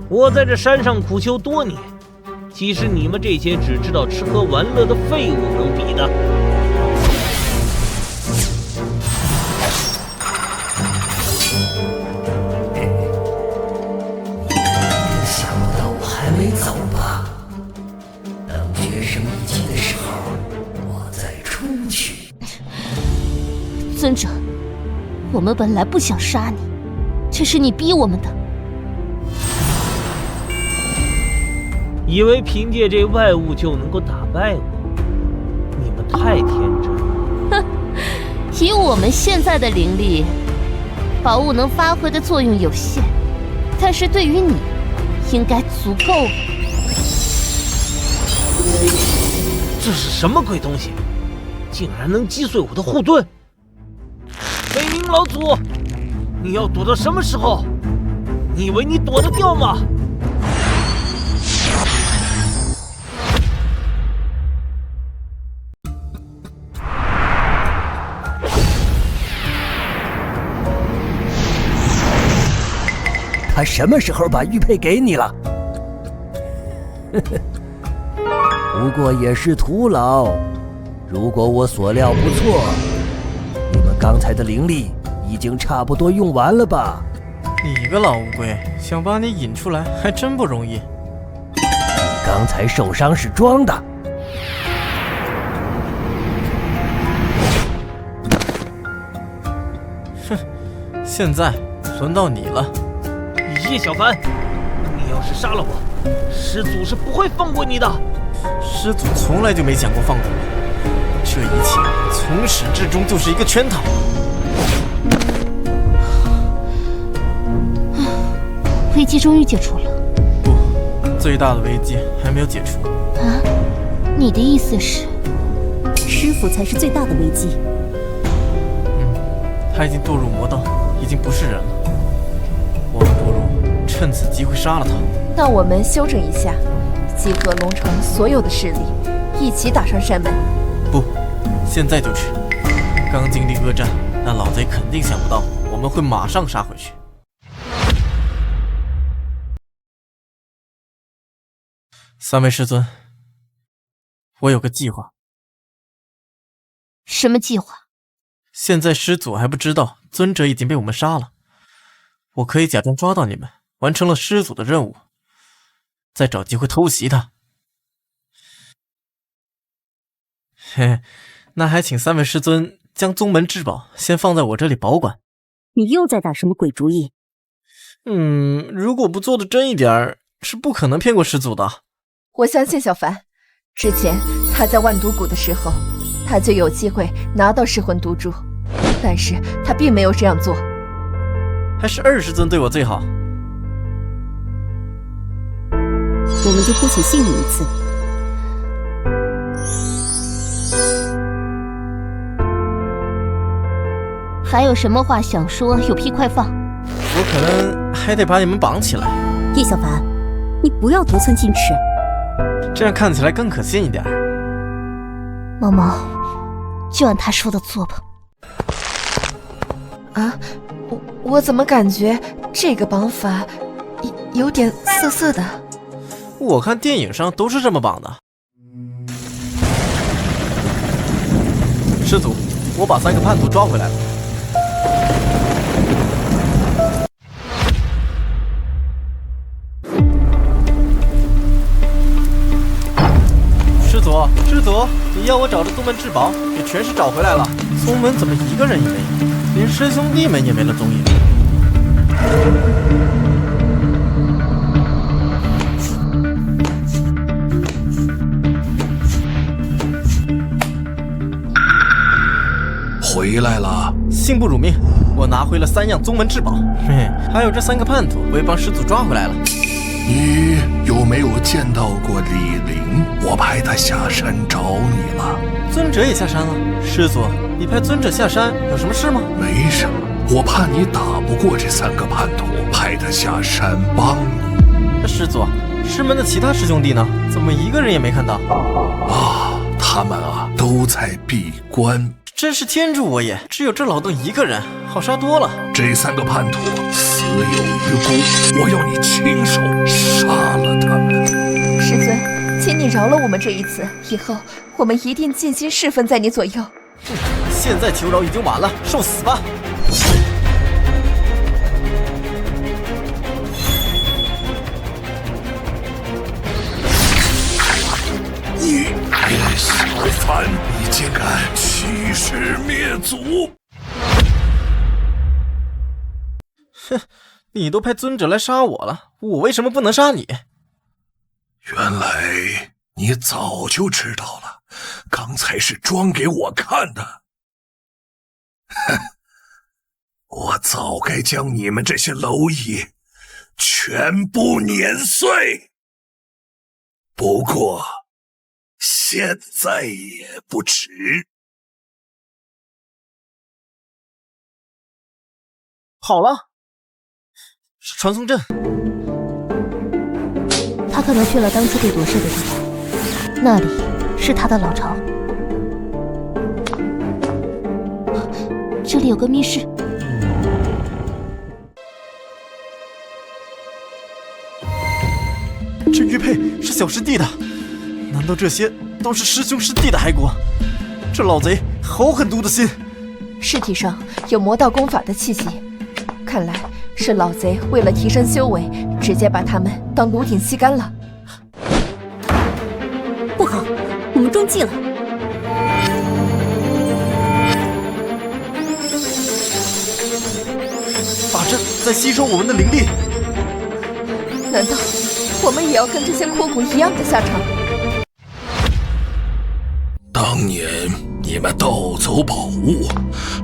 我在这山上苦修多年，岂是你们这些只知道吃喝玩乐的废物能比的？想不到我还没走吧？等决胜一击的时候，我再出去。尊者，我们本来不想杀你，这是你逼我们的。以为凭借这外物就能够打败我，你们太天真了。哼，以我们现在的灵力，宝物能发挥的作用有限，但是对于你，应该足够了。这是什么鬼东西？竟然能击碎我的护盾！北冥老祖，你要躲到什么时候？你以为你躲得掉吗？他什么时候把玉佩给你了？不过也是徒劳。如果我所料不错，你们刚才的灵力已经差不多用完了吧？你个老乌龟，想把你引出来还真不容易。你刚才受伤是装的。哼，现在轮到你了。叶小凡，你要是杀了我，师祖是不会放过你的。师祖从来就没想过放过我，这一切从始至终就是一个圈套。危机终于解除了。不，最大的危机还没有解除。啊？你的意思是？师傅才是最大的危机。他已经堕入魔道，已经不是人了。我们不如趁此机会杀了他。那我们休整一下，集合龙城所有的势力，一起打上山门。不，现在就去。刚经历恶战，那老贼肯定想不到我们会马上杀回去。三位师尊，我有个计划。什么计划？现在师祖还不知道尊者已经被我们杀了，我可以假装抓到你们，完成了师祖的任务，再找机会偷袭他。嘿，那还请三位师尊将宗门至宝先放在我这里保管。你又在打什么鬼主意？如果不做的真一点，是不可能骗过师祖的。我相信小凡，之前他在万毒谷的时候，他就有机会拿到噬魂毒珠，但是他并没有这样做。还是二师尊对我最好。我们就姑且信你一次。还有什么话想说，有屁快放。我可能还得把你们绑起来。叶小凡，你不要得寸进尺，这样看起来更可信一点。毛毛，就按他说的做吧。啊，我怎么感觉这个绑法有点涩涩的？我看电影上都是这么绑的。师祖，我把3个叛徒抓回来了。师祖，你要我找的宗门至宝也全是找回来了，宗门怎么一个人也没有，连师兄弟们也没了踪影。回来了，信不辱命，我拿回了3样宗门至宝，还有这3个叛徒，我也帮师祖抓回来了。你有没有见到过李陵？我派他下山找你了。尊者也下山了。师祖，你派尊者下山有什么事吗？没什么，我怕你打不过这3个叛徒，派他下山帮你。师祖，师门的其他师兄弟呢？怎么一个人也没看到？啊，他们都在闭关。真是天助我也！只有这老邓一个人，好杀多了。这3个叛徒死有余辜，我要你亲手杀了他们。师尊，请你饶了我们这一次，以后我们一定尽心侍奉在你左右。现在求饶已经晚了，受死吧！你小凡，你竟敢欺师灭祖！哼，你都派尊者来杀我了，我为什么不能杀你？原来你早就知道了，刚才是装给我看的。哼，我早该将你们这些蝼蚁全部碾碎，不过现在也不迟。好了，是传送阵。他可能去了当初被夺舍的地方，那里是他的老巢。这里有个密室。这玉佩是小师弟的，难道这些都是师兄师弟的骸骨？这老贼好狠毒的心！尸体上有魔道功法的气息，看来是老贼为了提升修为，直接把他们当炉鼎吸干了。不好，我们中计了！法阵在吸收我们的灵力，难道我们也要跟这些枯骨一样的下场？当年你们盗走宝物，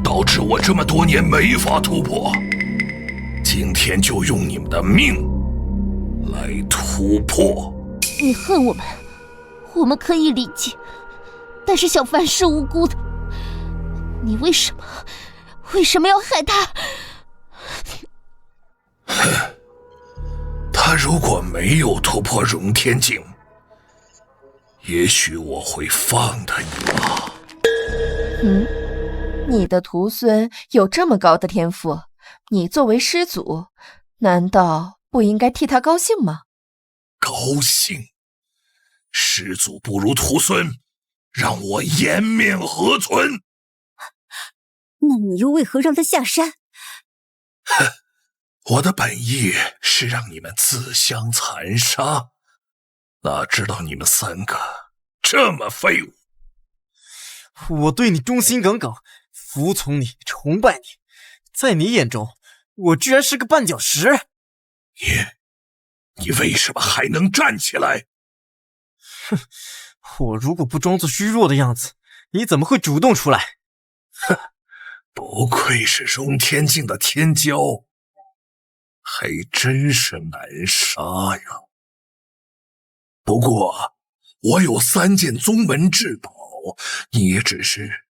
导致我这么多年没法突破。今天就用你们的命来突破。你恨我们，我们可以理解，但是小凡是无辜的，你为什么要害他？他如果没有突破融天境，也许我会放他一马。你的徒孙有这么高的天赋，你作为师祖，难道不应该替他高兴吗？高兴？师祖不如徒孙，让我颜面何存？那你又为何让他下山？哼，我的本意是让你们自相残杀，哪知道你们3个这么废物。我对你忠心耿耿，服从你，崇拜你，在你眼中，我居然是个绊脚石。你为什么还能站起来？哼，我如果不装作虚弱的样子，你怎么会主动出来？哼，不愧是融天境的天骄，还真是难杀呀。不过我有3件宗门至宝，你也只是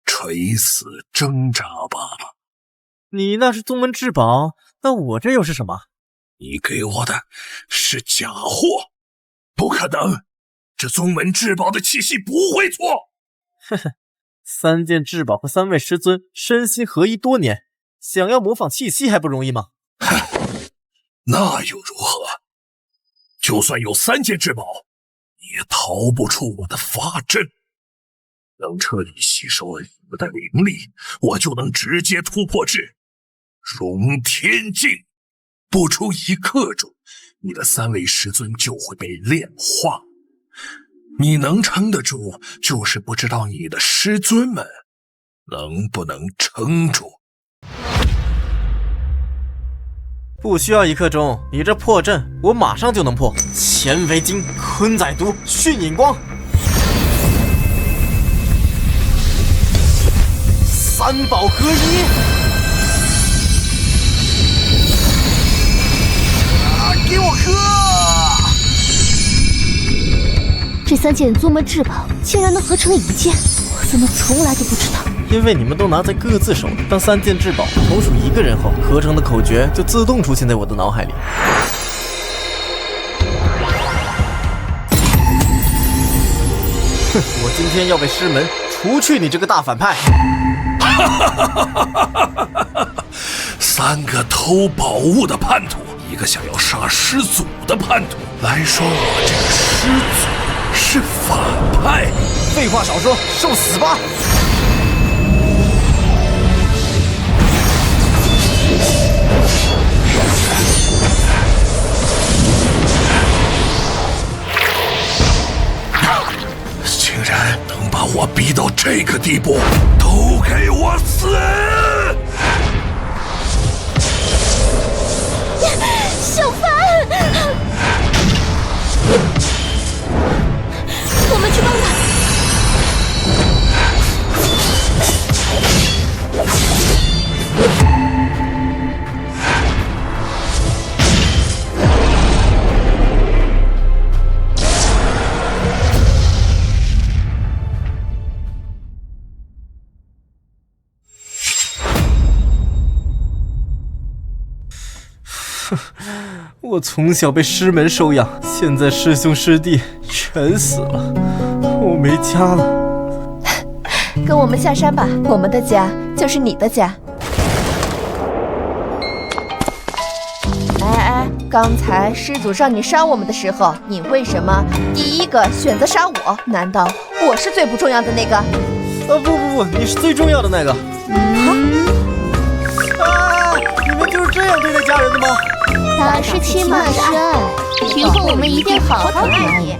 垂死挣扎罢了。你那是宗门至宝，那我这又是什么？你给我的是假货，不可能，这宗门至宝的气息不会错。呵呵，3件至宝和3位师尊身心合一多年，想要模仿气息还不容易吗？那又如何？就算有3件至宝，也逃不出我的法阵。能彻底吸收你们的灵力，我就能直接突破至融天境。不出1刻钟，你的3位师尊就会被炼化。你能撑得住，就是不知道你的师尊们能不能撑住。不需要1刻钟，你这破阵我马上就能破。乾为金，坤在都，巽引光，3宝合一。给我喝！这3件宗门至宝竟然能合成1件，我怎么从来都不知道？因为你们都拿在各自手里，当3件至宝同属1个人后，合成的口诀就自动出现在我的脑海里。哼，我今天要为师门除去你这个大反派。3个偷宝物的叛徒，1个想要杀师祖的叛徒，来说我这个师祖是反派？废话少说，受死吧！竟然能把我逼到这个地步，都给我死！小凡，我们去帮他。我从小被师门收养，现在师兄师弟全死了，我没家了。跟我们下山吧，我们的家就是你的家。哎，刚才师祖让你杀我们的时候，你为什么第1个选择杀我？难道我是最不重要的那个？不，你是最重要的那个。你们就是这样对待家人的吗？打是亲，骂是爱，以后我们一定好好爱你。